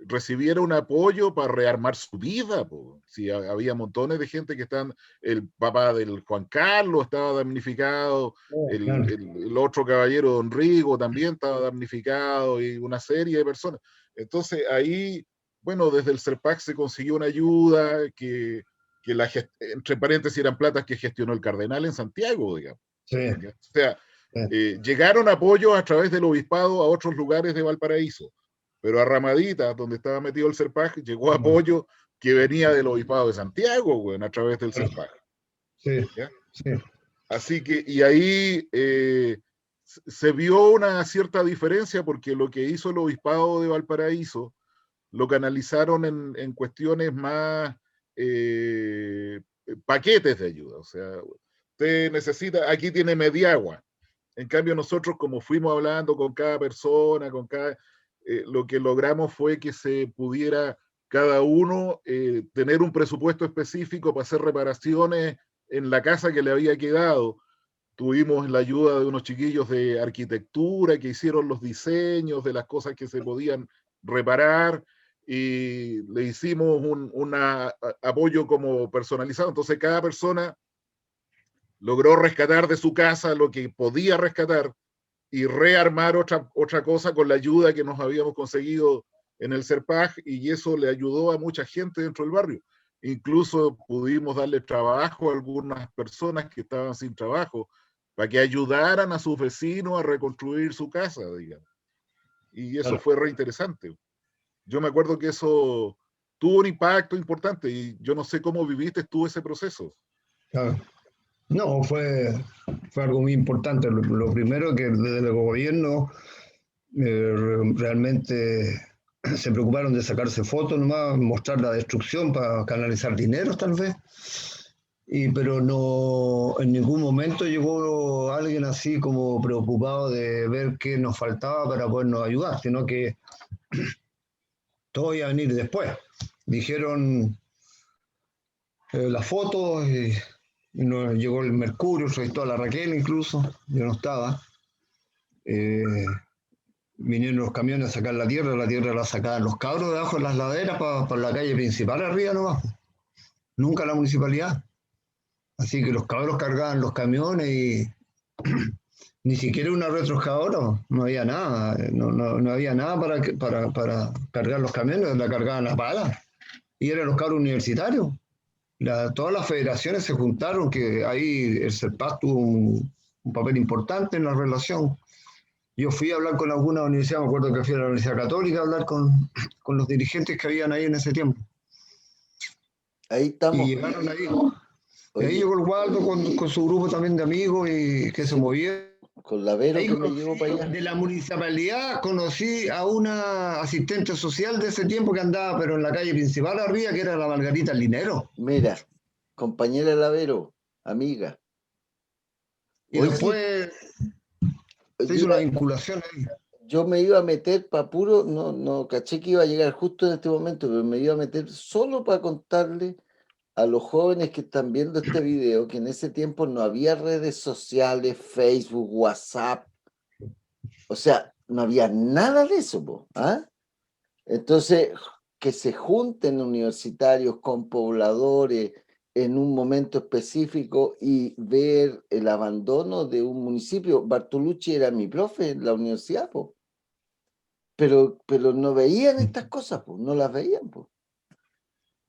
recibiera un apoyo para rearmar su vida. Si había montones de gente que están, el papá del Juan Carlos estaba damnificado, el otro caballero Don Rigo también estaba damnificado y una serie de personas. Entonces ahí, bueno, desde el CERPAJ se consiguió una ayuda que entre paréntesis eran platas que gestionó el cardenal en Santiago, digamos. Sí. O sea, llegaron apoyos a través del obispado a otros lugares de Valparaíso, pero a Ramadita, donde estaba metido el CERPAJ, llegó apoyo que venía del obispado de Santiago, bueno, a través del CERPAJ. Sí, sí. Así que, y ahí se vio una cierta diferencia porque lo que hizo el obispado de Valparaíso lo canalizaron en cuestiones más paquetes de ayuda. O sea, usted necesita, aquí tiene Mediagua. En cambio, nosotros, como fuimos hablando con cada persona, lo que logramos fue que se pudiera cada uno tener un presupuesto específico para hacer reparaciones en la casa que le había quedado. Tuvimos la ayuda de unos chiquillos de arquitectura que hicieron los diseños de las cosas que se podían reparar y le hicimos un apoyo como personalizado. Entonces cada persona logró rescatar de su casa lo que podía rescatar y rearmar otra cosa con la ayuda que nos habíamos conseguido en el CERPAG, y eso le ayudó a mucha gente dentro del barrio. Incluso pudimos darle trabajo a algunas personas que estaban sin trabajo para que ayudaran a sus vecinos a reconstruir su casa, digamos. Y eso fue re interesante. Yo me acuerdo que eso tuvo un impacto importante y yo no sé cómo viviste tú ese proceso. Claro. No, fue algo muy importante. Lo primero que desde el gobierno realmente se preocuparon de sacarse fotos nomás, mostrar la destrucción para canalizar dinero tal vez, pero no, en ningún momento llegó alguien así como preocupado de ver qué nos faltaba para podernos ayudar, sino que todo iba a venir después. Dijeron las fotos y nos llegó el Mercurio, entrevistó a la Raquel incluso, yo no estaba. Vinieron los camiones a sacar la tierra la sacaban los cabros debajo de las laderas para la calle principal arriba nomás. Nunca la municipalidad. Así que los cabros cargaban los camiones y ni siquiera una retroexcavadora, no había nada, no había nada para cargar los camiones, la cargaban las palas. Y eran los cabros universitarios. Todas las federaciones se juntaron, que ahí el CERPAG tuvo un papel importante en la relación. Yo fui a hablar con alguna universidad, me acuerdo que fui a la Universidad Católica a hablar con los dirigentes que habían ahí en ese tiempo. Ahí estamos. Y llegaron ahí. Y ahí llegó el Waldo con su grupo también de amigos y que se movieron. Con la Vero Ahí que me llevó para allá. de la municipalidad conocí a una asistente social de ese tiempo que andaba, pero en la calle principal arriba, que era la Margarita Linero. Mira, compañera de la Vero, amiga. Y después se hizo una vinculación ahí. Yo me iba a meter para puro, no caché que iba a llegar justo en este momento, pero me iba a meter solo para contarle a los jóvenes que están viendo este video que en ese tiempo no había redes sociales, Facebook, WhatsApp. O sea, no había nada de eso, ¿ah? Entonces, que se junten universitarios con pobladores en un momento específico y ver el abandono de un municipio. Bartolucci era mi profe en la universidad, pero no veían estas cosas, no las veían.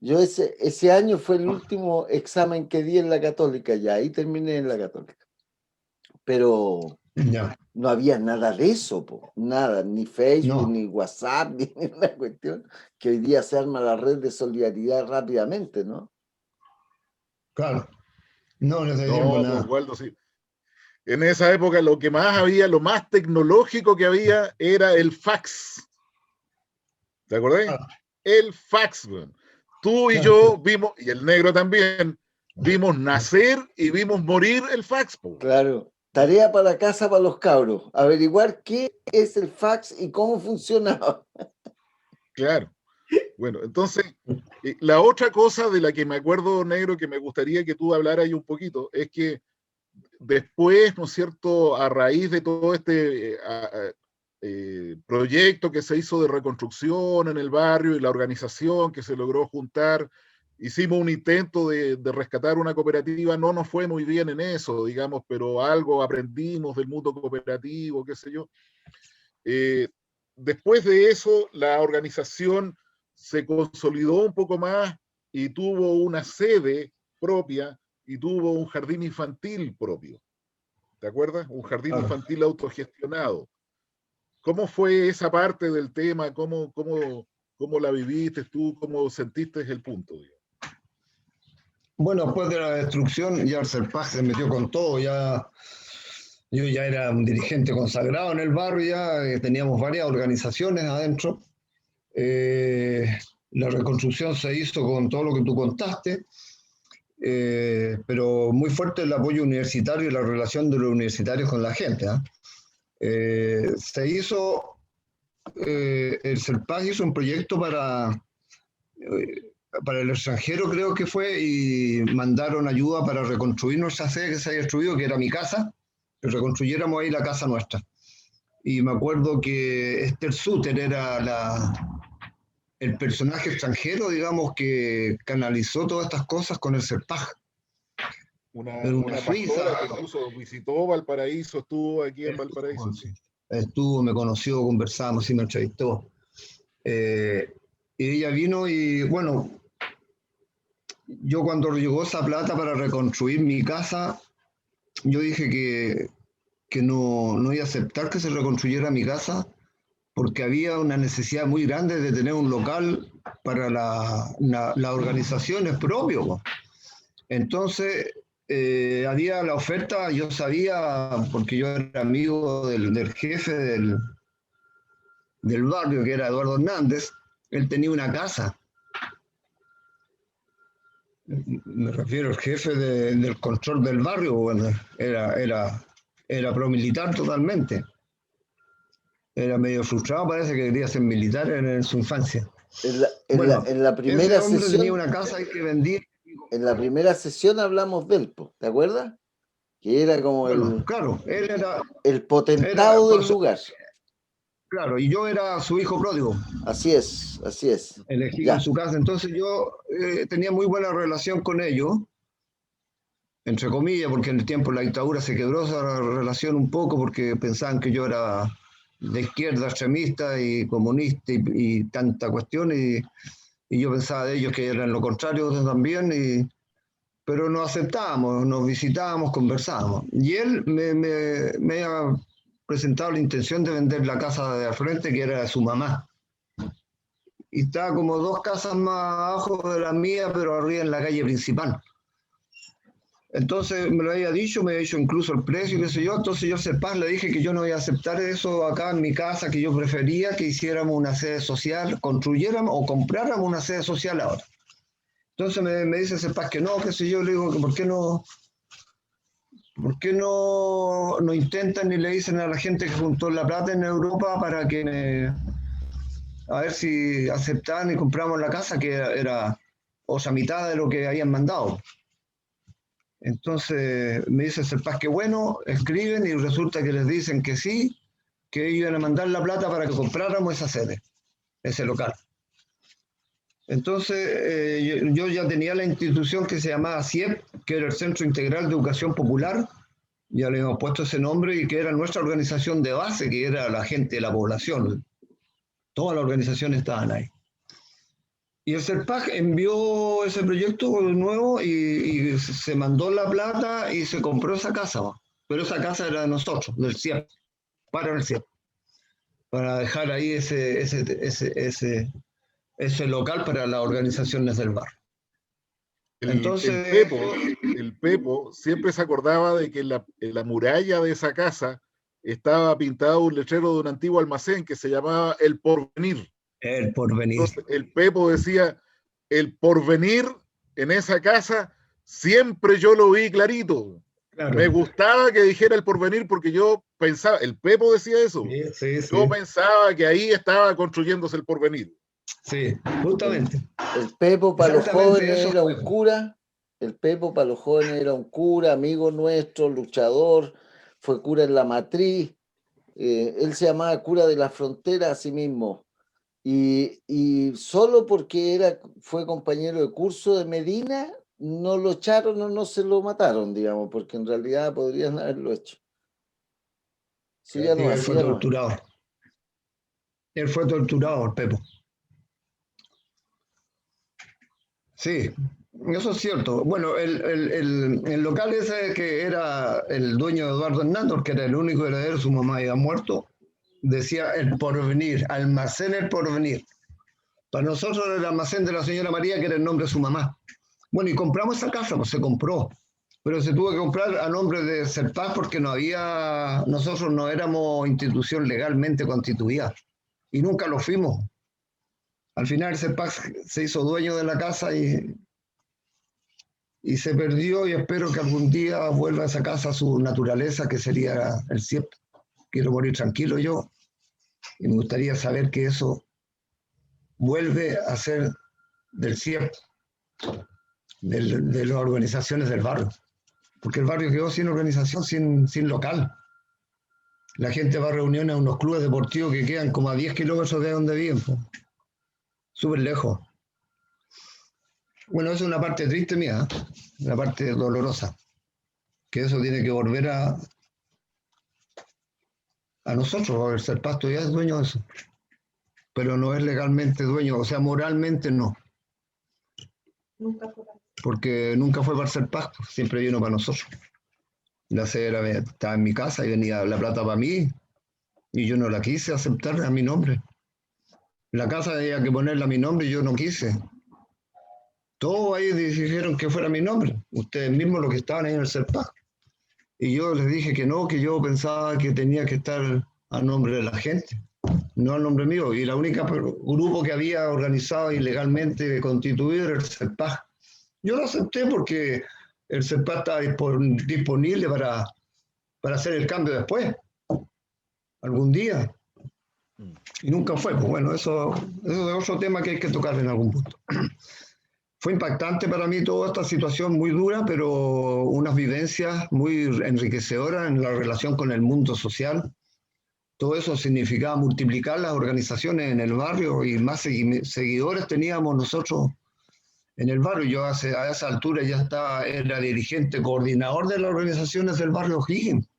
Yo ese año fue el último examen que di en la Católica, ya ahí terminé en la Católica. Pero no había nada de eso, nada, ni Facebook, ni WhatsApp, ni una cuestión que hoy día se arma la red de solidaridad rápidamente, ¿no? Claro. No ese tiempo nada. Waldo, sí. En esa época lo que más había, lo más tecnológico que había era el fax. ¿Te acordás? El fax, man. Tú y yo vimos, y el negro también, vimos nacer y vimos morir el fax. Claro. Tarea para casa para los cabros. Averiguar qué es el fax y cómo funcionaba. Claro. Bueno, entonces, la otra cosa de la que me acuerdo, negro, que me gustaría que tú hablaras ahí un poquito, es que después, ¿no es cierto?, a raíz de todo este proyecto que se hizo de reconstrucción en el barrio y la organización que se logró juntar, hicimos un intento de rescatar una cooperativa, no nos fue muy bien en eso, digamos, pero algo aprendimos del mundo cooperativo, qué sé yo. Después de eso, la organización se consolidó un poco más y tuvo una sede propia y tuvo un jardín infantil propio. ¿Te acuerdas? Un jardín infantil autogestionado. ¿Cómo fue esa parte del tema? ¿Cómo la viviste tú? ¿Cómo sentiste el punto? Bueno, después de la destrucción, ya el CERPAG se metió con todo. Yo ya era un dirigente consagrado en el barrio, ya teníamos varias organizaciones adentro. La reconstrucción se hizo con todo lo que tú contaste. pero muy fuerte el apoyo universitario y la relación de los universitarios con la gente, ¿ah? Se hizo, el CERPAG hizo un proyecto para el extranjero, creo que fue, y mandaron ayuda para reconstruir nuestra sede que se había destruido, que era mi casa, que reconstruyéramos ahí la casa nuestra. Y me acuerdo que Esther Suter era el personaje extranjero, digamos, que canalizó todas estas cosas con el CERPAG. Una pastora que incluso visitó Valparaíso, estuvo aquí en Valparaíso. Sí. Estuvo, me conoció, conversamos, sí me entrevistó. Y ella vino y, bueno, yo cuando llegó esa plata para reconstruir mi casa, yo dije que no iba a aceptar que se reconstruyera mi casa, porque había una necesidad muy grande de tener un local para las organizaciones propios. Entonces, había la oferta, yo sabía, porque yo era amigo del jefe del barrio, que era Eduardo Hernández, él tenía una casa. Me refiero al jefe del control del barrio, bueno, era promilitar totalmente. Era medio frustrado, parece que quería ser militar en su infancia. En la primera ese hombre sesión tenía una casa y que vendía. En la primera sesión hablamos del, ¿te acuerdas? Que era como bueno, claro, él era el potentado del lugar. Claro, y yo era su hijo pródigo. Así es, así es. Elegido en su casa. Entonces yo tenía muy buena relación con ellos, entre comillas, porque en el tiempo de la dictadura se quebró esa relación un poco porque pensaban que yo era de izquierda, extremista y comunista y tanta cuestión, y yo pensaba de ellos que eran lo contrario también, pero nos aceptábamos, nos visitábamos, conversábamos. Y él me ha presentado la intención de vender la casa de al frente, que era de su mamá. Y estaba como 2 casas más abajo de la mía, pero arriba en la calle principal. Entonces me lo había dicho, me había dicho incluso el precio, qué sé yo. Entonces yo al CERPAG le dije que yo no iba a aceptar eso acá en mi casa, que yo prefería que hiciéramos una sede social, construyéramos o compráramos una sede social ahora. Entonces me dice el CERPAG que no, qué sé yo. Le digo que ¿por qué no intentan y le dicen a la gente que juntó la plata en Europa para que a ver si aceptaban y compramos la casa, que era o sea, mitad de lo que habían mandado. Entonces me dice el CERPAG que bueno, escriben y resulta que les dicen que sí, que ellos iban a mandar la plata para que compráramos esa sede, ese local. Entonces yo ya tenía la institución que se llamaba CIEP, que era el Centro Integral de Educación Popular, ya le hemos puesto ese nombre, y que era nuestra organización de base, que era la gente de la población. Todas las organizaciones estaban ahí. Y el CERPAG envió ese proyecto nuevo y se mandó la plata y se compró esa casa. Pero esa casa era de nosotros, del CIEP, para el CIEP. Para dejar ahí ese local para las organizaciones del barrio. Entonces, el Pepo siempre se acordaba de que en la muralla de esa casa estaba pintado un letrero de un antiguo almacén que se llamaba El Porvenir. El Porvenir. Entonces, el Pepo decía, el Porvenir en esa casa siempre yo lo vi clarito. Claro. Me gustaba que dijera el Porvenir porque yo pensaba, el Pepo decía eso. Sí. Yo pensaba que ahí estaba construyéndose el Porvenir. Sí, justamente. El Pepo para los jóvenes era un cura. El Pepo para los jóvenes era un cura, amigo nuestro, luchador, fue cura en la Matriz. Él se llamaba cura de la frontera a sí mismo. Y solo porque fue compañero de curso de Medina, no lo echaron o no se lo mataron, digamos, porque en realidad podrían haberlo hecho. Sí, ya no, él fue torturado. No. Él fue torturado, el Pepo. Sí, eso es cierto. Bueno, el local ese que era el dueño de Eduardo Hernández, que era el único heredero, su mamá había muerto, decía El Porvenir, almacén El Porvenir. Para nosotros era el almacén de la señora María, que era el nombre de su mamá. Bueno, y compramos esa casa, pues se compró, pero se tuvo que comprar a nombre de CERPAG porque nosotros no éramos institución legalmente constituida y nunca lo fuimos. Al final el CERPAG se hizo dueño de la casa y y se perdió, y espero que algún día vuelva a esa casa a su naturaleza, que sería el CIEP. Quiero morir tranquilo yo, y me gustaría saber que eso vuelve a ser del CIEP, de las organizaciones del barrio, porque el barrio quedó sin organización, sin local. La gente va a reuniones a unos clubes deportivos que quedan como a 10 kilómetros de donde viven, súper lejos. Bueno, eso es una parte triste mía, una parte dolorosa, que eso tiene que volver a nosotros. El Serpasto ya es dueño de eso, pero no es legalmente dueño, o sea, moralmente no, Nunca fue. porque nunca fue para el Serpasto, siempre vino para nosotros. La sede estaba en mi casa y venía la plata para mí, y yo no la quise aceptar a mi nombre. La casa había que ponerla a mi nombre y yo no quise. Todos ahí dijeron que fuera mi nombre, ustedes mismos los que estaban ahí en el CERPAC. Y yo les dije que no, que yo pensaba que tenía que estar a nombre de la gente, no a nombre mío. Y la única grupo que había organizado ilegalmente constituido era el CERPAC. Yo lo acepté porque el CERPAC estaba disponible para hacer el cambio después, algún día. Y nunca fue. Pues bueno, eso es otro tema que hay que tocar en algún punto. Fue impactante para mí toda esta situación, muy dura, pero unas vivencias muy enriquecedoras en la relación con el mundo social. Todo eso significaba multiplicar las organizaciones en el barrio, y más seguidores teníamos nosotros en el barrio. Yo a esa altura ya era dirigente, coordinador de las organizaciones del barrio O'Higgins.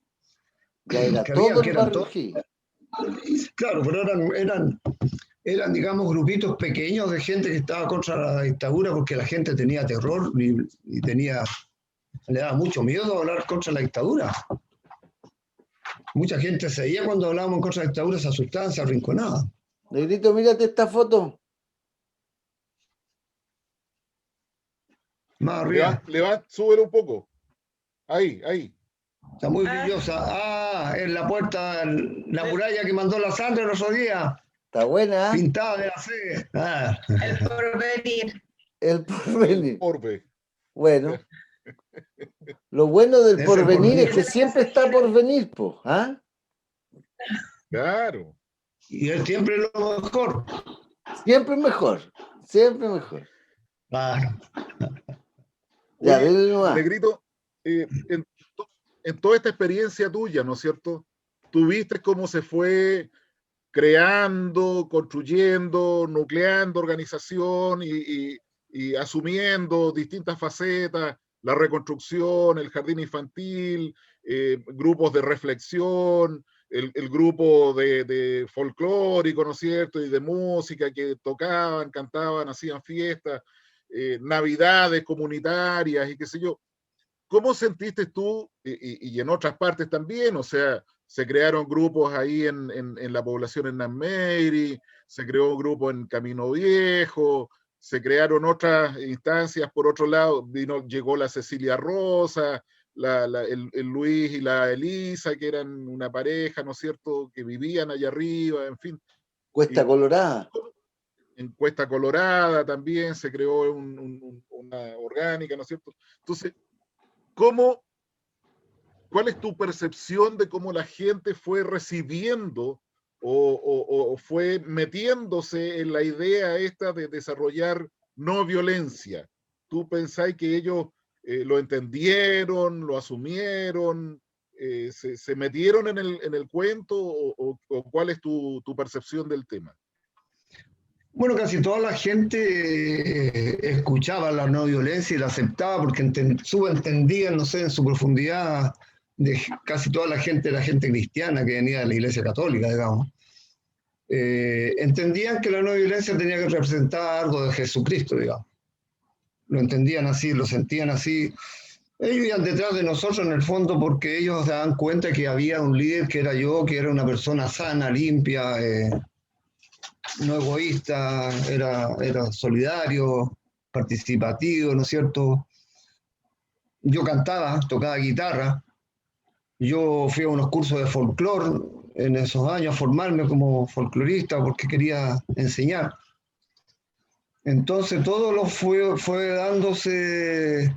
Ya era todo el barrio O'Higgins. Claro, pero eran, digamos, grupitos pequeños de gente que estaba contra la dictadura, porque la gente tenía terror y le daba mucho miedo hablar contra la dictadura. Mucha gente se veía cuando hablábamos contra la dictadura, se asustaban, se arrinconaban. Negrito, mírate esta foto. Más arriba. Súbelo un poco. Ahí. Está muy brillosa. Es la puerta, la muralla que mandó la Sandra el otro día. Está buena. Pintada de la fe. El porvenir. El porvenir. Orbe. Bueno. Lo bueno del porvenir es que siempre está por venir, po. ¿Ah? Claro. Y es siempre lo mejor. Siempre mejor. Siempre mejor. Claro. Ya, Oye, dile nomás. Negrito, en toda esta experiencia tuya, ¿no es cierto? Tú viste cómo se fue creando, construyendo, nucleando organización y asumiendo distintas facetas, la reconstrucción, el jardín infantil, grupos de reflexión, el grupo de folclórico, ¿no es cierto? Y de música que tocaban, cantaban, hacían fiestas, navidades comunitarias y qué sé yo. ¿Cómo sentiste tú, y en otras partes también, o sea, se crearon grupos ahí en la población en Nammeiri, se creó un grupo en Camino Viejo, se crearon otras instancias, por otro lado, llegó la Cecilia Rosa, el Luis y la Elisa, que eran una pareja, ¿no es cierto?, que vivían allá arriba, en fin. Cuesta Colorada. En Cuesta Colorada también se creó una orgánica, ¿no es cierto? Entonces, ¿cuál es tu percepción de cómo la gente fue recibiendo o fue metiéndose en la idea esta de desarrollar no violencia? ¿Tú pensáis que ellos lo entendieron, lo asumieron, se metieron en el cuento o cuál es tu percepción del tema? Bueno, casi toda la gente escuchaba la no violencia y la aceptaba porque subentendía, no sé, en su profundidad, de casi toda la gente cristiana que venía de la Iglesia Católica, digamos. Entendían que la no violencia tenía que representar algo de Jesucristo, digamos. Lo entendían así, lo sentían así. Ellos iban detrás de nosotros en el fondo porque ellos se daban cuenta que había un líder que era yo, que era una persona sana, limpia, no egoísta, era solidario, participativo, ¿no es cierto? Yo cantaba, tocaba guitarra, yo fui a unos cursos de folclore en esos años a formarme como folclorista porque quería enseñar. Entonces todo lo fue dándose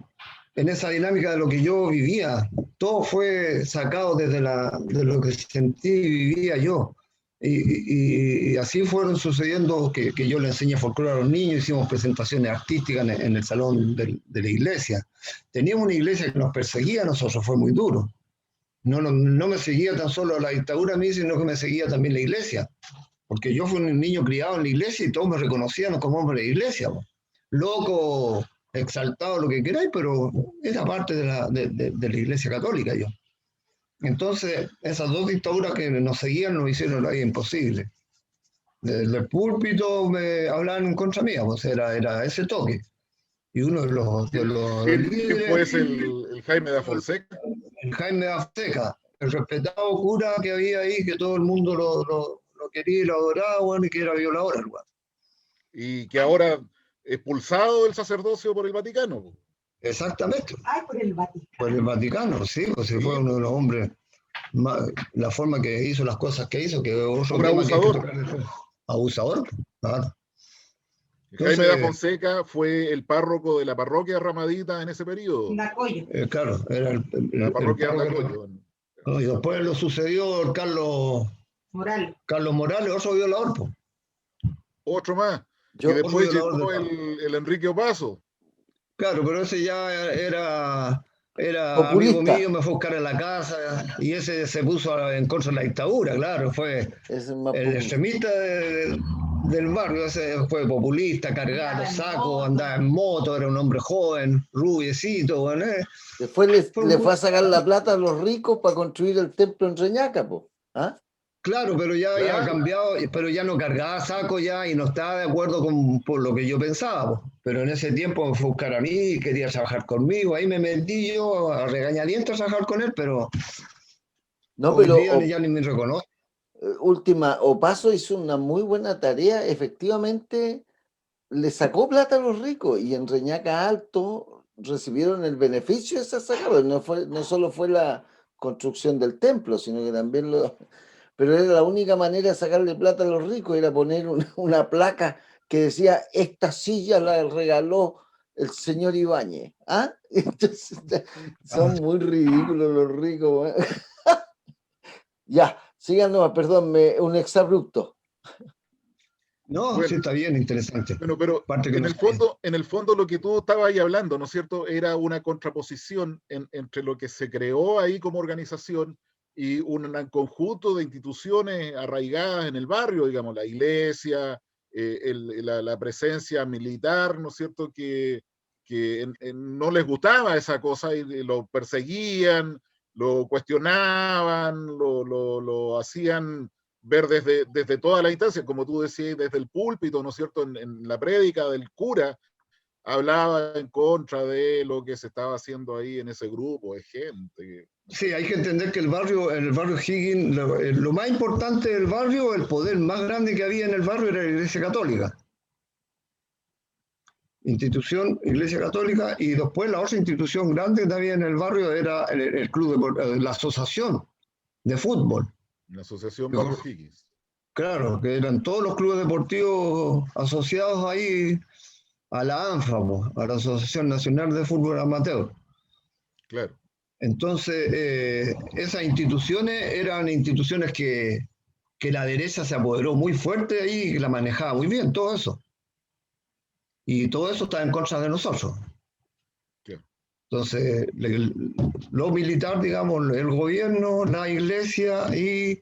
en esa dinámica de lo que yo vivía. Todo fue sacado de lo que sentí y vivía yo. Y así fueron sucediendo que yo le enseñé folclore a los niños, hicimos presentaciones artísticas en el salón de la iglesia. Teníamos una iglesia que nos perseguía a nosotros, fue muy duro. No me seguía tan solo la dictadura a mí, sino que me seguía también la iglesia. Porque yo fui un niño criado en la iglesia y todos me reconocían como hombre de iglesia. Loco, exaltado, lo que queráis, pero era parte de la iglesia católica yo. Entonces, esas dos dictaduras que nos seguían nos hicieron la vida imposible. Desde el púlpito me hablaban en contra mía, pues era ese toque. Y uno de los ¿Quién fue ese, el Jaime da Fonseca? El Jaime da Fonseca, el respetado cura que había ahí, que todo el mundo lo quería y lo adoraba, bueno, y que era violador, hermano. Y que ahora expulsado del sacerdocio por el Vaticano. Exactamente. Ay, por el Vaticano. Por el Vaticano, sí, pues sí, fue uno de los hombres, la forma que hizo las cosas que hizo, que otro Hombre abusador. Abusador, claro. Jaime da Fonseca fue el párroco de la parroquia de Ramadita en ese periodo. Nacoyo. Claro, era La parroquia de párroco. Nacoyo. Y después lo sucedió el Carlos Morales, otro violador. Po. Otro más. Yo- y después Otro llegó violador el Enrique Opaso. Claro, pero ese ya era Populista. amigo mío, me fue a buscar a la casa y ese se puso en contra de la dictadura, claro, fue Ese es más el populista. extremista del barrio, ese fue populista, cargado los sacos, andaba en moto, era un hombre joven, rubiecito, bueno, Después Fue le muy- fue a sacar la plata a los ricos para construir el templo en Reñaca, po. ¿Ah? Claro, pero ya había Claro. cambiado, pero ya no cargaba saco ya y no estaba de acuerdo por lo que yo pensaba. Po. Pero en ese tiempo me fue a buscar a mí y quería trabajar conmigo. Ahí me metí yo a regañadientes a trabajar con él, pero No, hoy pero día ya ni me reconoce. Opaso hizo una muy buena tarea. Efectivamente, le sacó plata a los ricos y en Reñaca Alto recibieron el beneficio de esa sacada. No solo fue la construcción del templo, sino que también Pero era la única manera de sacarle plata a los ricos, era poner una placa que decía, esta silla la regaló el señor Ibáñez. ¿Ah? Entonces, son muy ridículos los ricos. Ya, síganos, perdón, un exabrupto. No, Bueno. sí está bien, interesante. Bueno, pero Parte que en no el sabía. fondo lo que tú estabas ahí hablando, ¿no es cierto? Era una contraposición entre lo que se creó ahí como organización y un conjunto de instituciones arraigadas en el barrio, digamos, la iglesia, la presencia militar, ¿no es cierto? Que no les gustaba esa cosa y lo perseguían, lo cuestionaban, lo hacían ver desde toda la instancia, como tú decías, desde el púlpito, ¿no es cierto? En la prédica del cura, hablaba en contra de lo que se estaba haciendo ahí en ese grupo de gente. Sí, hay que entender que en el barrio Higgins, lo más importante del barrio, el poder más grande que había en el barrio era la Iglesia Católica. Institución, Iglesia Católica, y después la otra institución grande que había en el barrio era el club, la asociación de fútbol. La Asociación Barrio Higgins. Claro, que eran todos los clubes deportivos asociados ahí a la ANFA, a la Asociación Nacional de Fútbol Amateur. Claro. Entonces, esas instituciones eran instituciones que la derecha se apoderó muy fuerte ahí y que la manejaba muy bien, todo eso. Y todo eso está en contra de nosotros. Claro. Entonces, lo militar, digamos, el gobierno, la iglesia y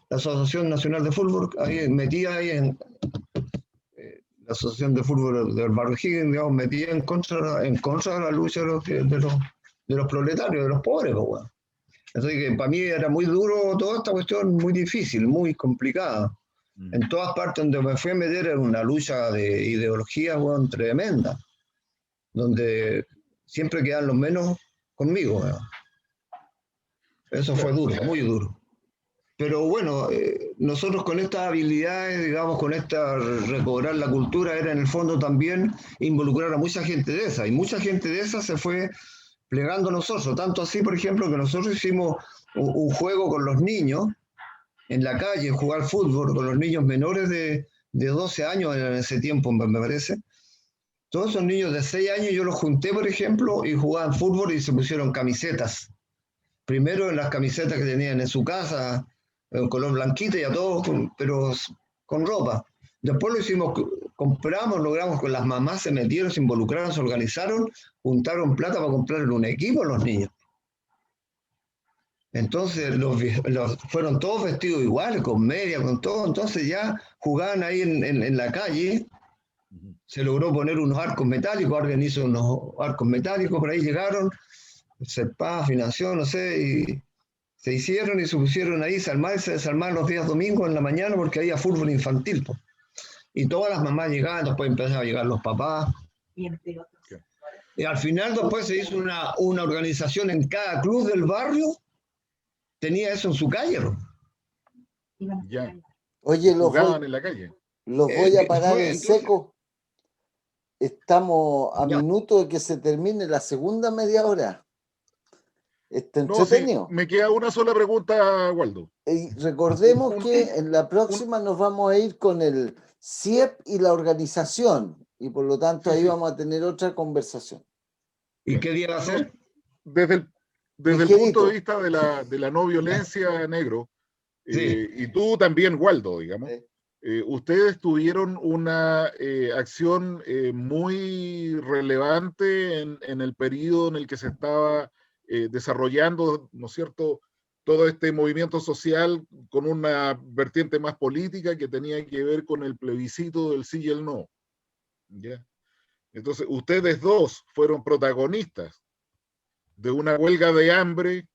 la Asociación Nacional de Fútbol, ahí metía ahí en la Asociación de Fútbol del Barrio Higgins, digamos, metía en contra de la lucha de los proletarios, de los pobres, pues, bueno. Entonces, que para mí era muy duro toda esta cuestión, muy difícil, muy complicada. En todas partes donde me fui a meter en una lucha de ideología, bueno, tremenda, donde siempre quedan los menos conmigo. Bueno. Eso fue duro, muy duro. Pero bueno, nosotros con estas habilidades, digamos, con esta recobrar la cultura, era en el fondo también involucrar a mucha gente de esa. Y mucha gente de esa se fue plegando a nosotros. Tanto así, por ejemplo, que nosotros hicimos un juego con los niños en la calle, jugar fútbol con los niños menores de 12 años en ese tiempo, me parece. Todos esos niños de 6 años yo los junté, por ejemplo, y jugaban fútbol y se pusieron camisetas. Primero en las camisetas que tenían en su casa, en color blanquito y a todos, pero con ropa. Después lo hicimos, compramos, logramos que las mamás se metieron, se involucraron, se organizaron, juntaron plata para comprarle un equipo a los niños. Entonces fueron todos vestidos iguales, con media, con todo. Entonces ya jugaban ahí en la calle. Se logró poner unos arcos metálicos, alguien hizo unos arcos metálicos, por ahí llegaron, CEPAS financió, no sé, y se hicieron y se pusieron ahí, se desarmaban los días domingos en la mañana porque había fútbol infantil. Pues. Y todas las mamás llegaban, después empezaron a llegar los papás. Y al final después se hizo una organización en cada club del barrio, tenía eso en su calle. ¿No? Ya. Oye, Jugaban en la calle. Los voy a parar en entonces, seco. Estamos a Ya. minutos de que se termine la segunda media hora. Está No, sí, entretenido. me queda una sola pregunta, Waldo. Y recordemos que en la próxima nos vamos a ir con el CIEP y la organización. Y por lo tanto Sí, ahí sí. vamos a tener otra conversación. ¿Y qué día va a ser? Desde el Ligerito. punto de vista de la no violencia, negro, Sí. y tú también, Waldo, digamos, ustedes tuvieron una acción muy relevante en el periodo en el que se estaba desarrollando, ¿no es cierto?, todo este movimiento social con una vertiente más política que tenía que ver con el plebiscito del sí y el no. ¿Ya? Entonces, ustedes dos fueron protagonistas de una huelga de hambre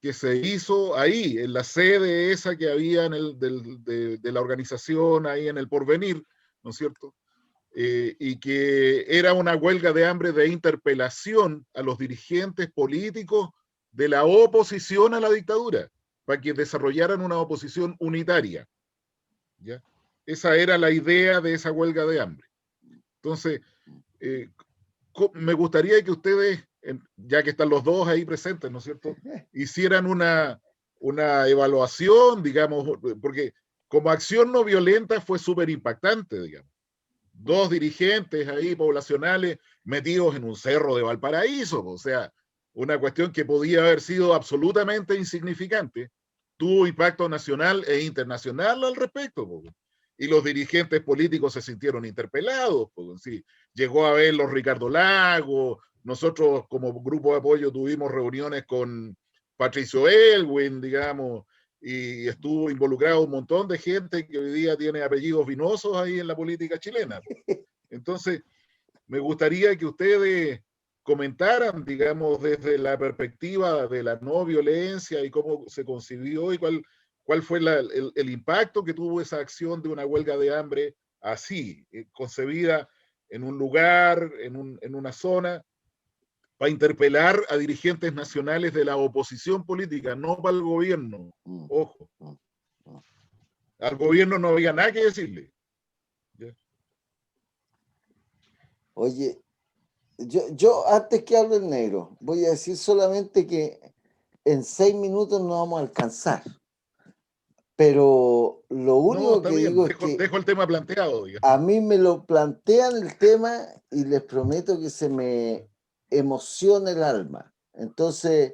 que se hizo ahí, en la sede esa que había de la organización ahí en el Porvenir, ¿no es cierto? Y que era una huelga de hambre de interpelación a los dirigentes políticos de la oposición a la dictadura, para que desarrollaran una oposición unitaria. ¿Ya? Esa era la idea de esa huelga de hambre. Entonces, me gustaría que ustedes, ya que están los dos ahí presentes, ¿no es cierto?, hicieran una evaluación, digamos, porque como acción no violenta fue súper impactante, digamos. Dos dirigentes ahí poblacionales metidos en un cerro de Valparaíso, o sea, una cuestión que podía haber sido absolutamente insignificante, tuvo impacto nacional e internacional al respecto, y los dirigentes políticos se sintieron interpelados, sí. Llegó a ver los Ricardo Lagos, nosotros como grupo de apoyo tuvimos reuniones con Patricio Elwin, digamos, y estuvo involucrado un montón de gente que hoy día tiene apellidos vinosos ahí en la política chilena. Entonces, me gustaría que ustedes comentaran, digamos, desde la perspectiva de la no violencia y cómo se concibió y cuál fue el impacto que tuvo esa acción de una huelga de hambre así, concebida en un lugar, en una zona, para interpelar a dirigentes nacionales de la oposición política, no para el gobierno. Ojo. Al gobierno no había nada que decirle. ¿Ya? Oye, yo antes que hable el negro, voy a decir solamente que en 6 minutos no vamos a alcanzar. Pero lo único que digo es que dejo el tema planteado, digamos. a mí me lo plantean el tema y les prometo que se me emociona el alma. Entonces,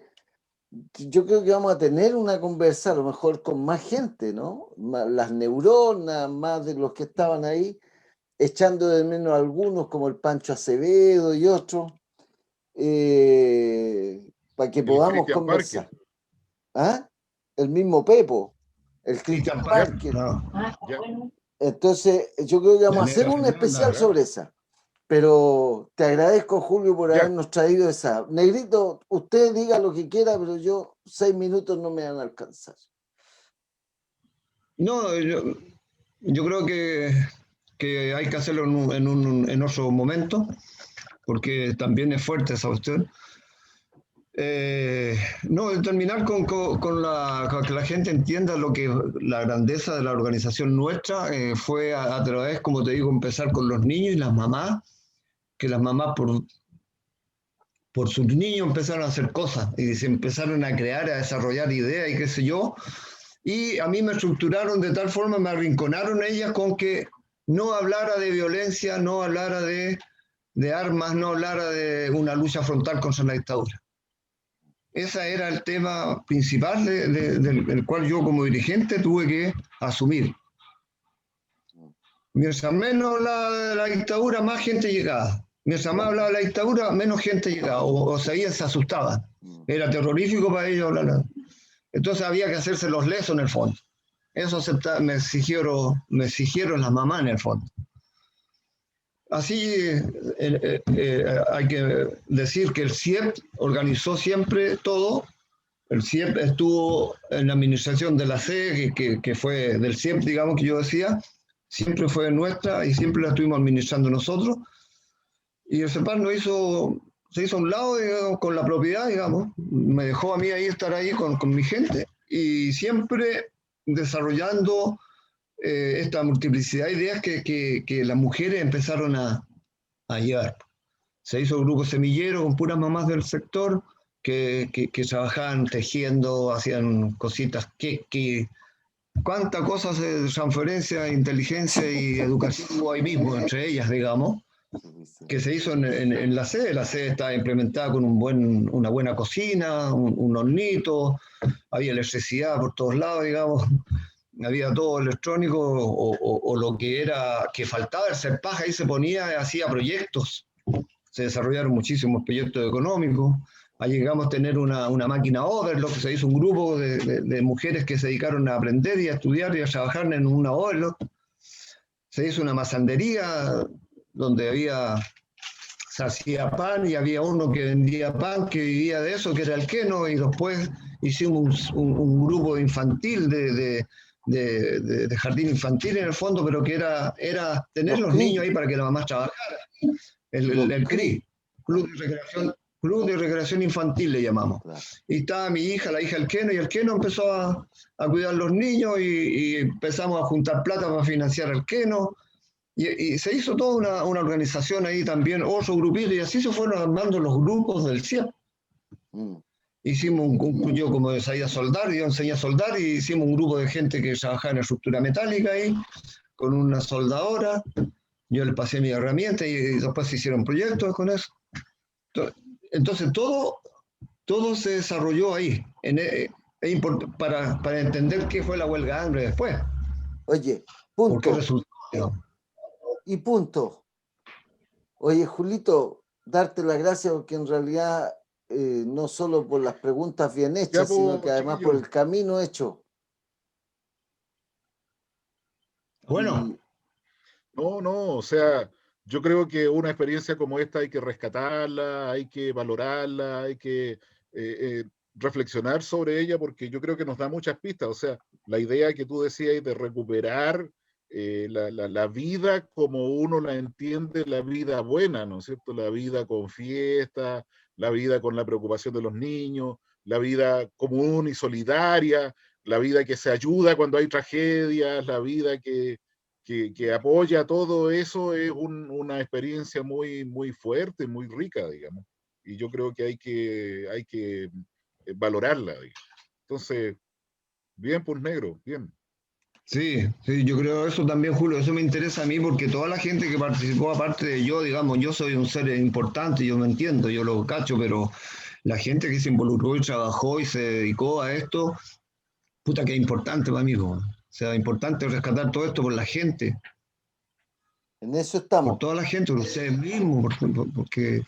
yo creo que vamos a tener una conversa a lo mejor con más gente, ¿no? Las neuronas, más de los que estaban ahí, echando de menos a algunos como el Pancho Acevedo y otros, para que podamos Cristian conversar. Parker. ¿Ah? El mismo Pepo, el Cristian Parker. No. Ya. Entonces, yo creo que vamos a hacer un especial sobre esa. Pero te agradezco, Julio, por habernos traído esa. Negrito, usted diga lo que quiera, pero yo 6 minutos no me van a alcanzar. No, yo creo que hay que hacerlo en otro momento, porque también es fuerte esa cuestión. No, terminar con que la gente entienda lo que la grandeza de la organización nuestra fue a través, como te digo, empezar con los niños y las mamás, que las mamás por sus niños empezaron a hacer cosas y se empezaron a crear, a desarrollar ideas y qué sé yo, y a mí me estructuraron de tal forma, me arrinconaron ellas con que no hablara de violencia, no hablara de de armas no hablara de una lucha frontal contra la dictadura. Ese era el tema principal del cual yo como dirigente tuve que asumir. Mientras menos hablaba de la dictadura, más gente llegaba. Mientras más hablaba de la dictadura, menos gente llegaba, o se asustaban. Era terrorífico para ellos hablar. Entonces había que hacerse los lesos en el fondo. Eso me exigieron las mamás en el fondo. Así hay que decir que el CIEP organizó siempre todo. El CIEP estuvo en la administración de la C, que fue del CIEP, digamos, que yo decía, siempre fue nuestra y siempre la estuvimos administrando nosotros. Y el CEPAL se hizo a un lado, digamos, con la propiedad, digamos. Me dejó a mí ahí estar ahí con mi gente y siempre desarrollando esta multiplicidad de ideas que las mujeres empezaron a llevar. Se hizo un grupo semillero con puras mamás del sector que trabajaban tejiendo, hacían cositas, cuántas cosas de transferencia, inteligencia y educación hubo ahí mismo, entre ellas, digamos, que se hizo en la sede. La sede estaba implementada con una buena cocina, un hornito, había electricidad por todos lados, digamos. Había todo electrónico o lo que era que faltaba el CEPAJ, ahí se ponía, hacía proyectos, se desarrollaron muchísimos proyectos económicos. Ahí llegamos a tener una máquina Overlock, se hizo un grupo de mujeres que se dedicaron a aprender y a estudiar y a trabajar en una Overlock. Se hizo una masandería donde se hacía pan y había uno que vendía pan que vivía de eso, que era el Keno, y después hicimos un grupo infantil de jardín infantil en el fondo, pero que era tener los niños ahí para que la mamá trabajara. El CRI, Club de Recreación Infantil le llamamos. Claro. Y estaba mi hija, la hija del Keno, y el Keno empezó a cuidar a los niños y empezamos a juntar plata para financiar al Keno. Y se hizo toda una organización ahí también, otro grupito, y así se fueron armando los grupos del CIEP. Hicimos yo como sabía soldar, yo enseñé a soldar, y hicimos un grupo de gente que trabajaba en estructura metálica ahí, con una soldadora. Yo le pasé mi herramienta y después se hicieron proyectos con eso. Entonces todo se desarrolló ahí, para entender qué fue la huelga de hambre después. Oye, punto. ¿Por qué resultó? Y punto. Oye, Julito, darte las gracias porque en realidad no solo por las preguntas bien hechas, sino que además por el camino hecho. Bueno. No, o sea, yo creo que una experiencia como esta hay que rescatarla, hay que valorarla, hay que reflexionar sobre ella, porque yo creo que nos da muchas pistas. O sea, la idea que tú decías de recuperar la vida como uno la entiende, la vida buena, ¿no es cierto? La vida con fiesta, la vida con la preocupación de los niños, la vida común y solidaria, la vida que se ayuda cuando hay tragedias, la vida que apoya todo eso, es una experiencia muy, muy fuerte, muy rica, digamos. Y yo creo que hay que valorarla, digamos. Entonces, bien, pues negro, bien. Sí, yo creo eso también, Julio, eso me interesa a mí porque toda la gente que participó, aparte de yo, digamos, yo soy un ser importante, yo me entiendo, yo lo cacho, pero la gente que se involucró y trabajó y se dedicó a esto, puta que es importante para mí, o sea, importante rescatar todo esto por la gente. En eso estamos. Por toda la gente, por ustedes mismos, porque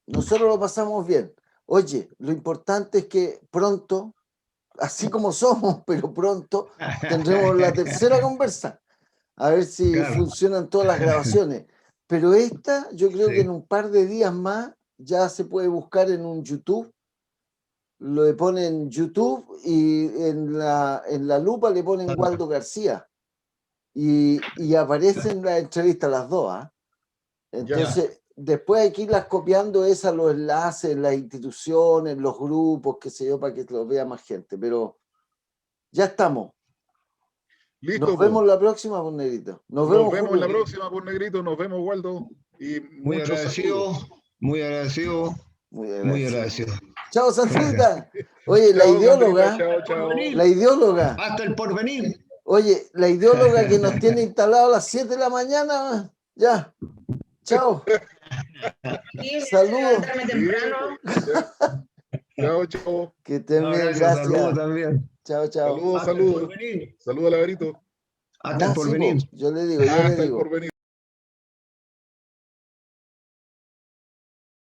nosotros lo pasamos bien. Oye, lo importante es que pronto, así como somos, pero pronto tendremos la tercera conversa. A ver si funcionan todas las grabaciones. Pero esta, yo creo que en un par de días más ya se puede buscar en un YouTube. Lo ponen en YouTube y en la lupa le ponen Waldo García. Y aparecen las entrevistas las dos. Entonces, después hay que irlas copiando esas, los enlaces, las instituciones, los grupos, qué sé yo, para que lo vea más gente. Pero ya estamos. Listo, nos vemos la próxima, pues, Negrito. Nos vemos la próxima, pues, Negrito. Nos vemos, Waldo. Y muy agradecido, muy agradecido. Muy agradecido. Chao, Sandrita. Oye, la ideóloga. Chao. La ideóloga. Hasta el porvenir. Oye, la ideóloga que nos tiene instalado a las 7 de la mañana. Ya. Chao. Y Saludos. levantarme Sí, temprano. Chao, chao. Que estén No, bien, gracias, saludos gracias. también. Chao, chao. Saludos, Hasta el saludos. porvenir. Saludos, Laverito. Hasta Ah, el sí, porvenir. po. Yo le digo, yo le Hasta el digo. porvenir.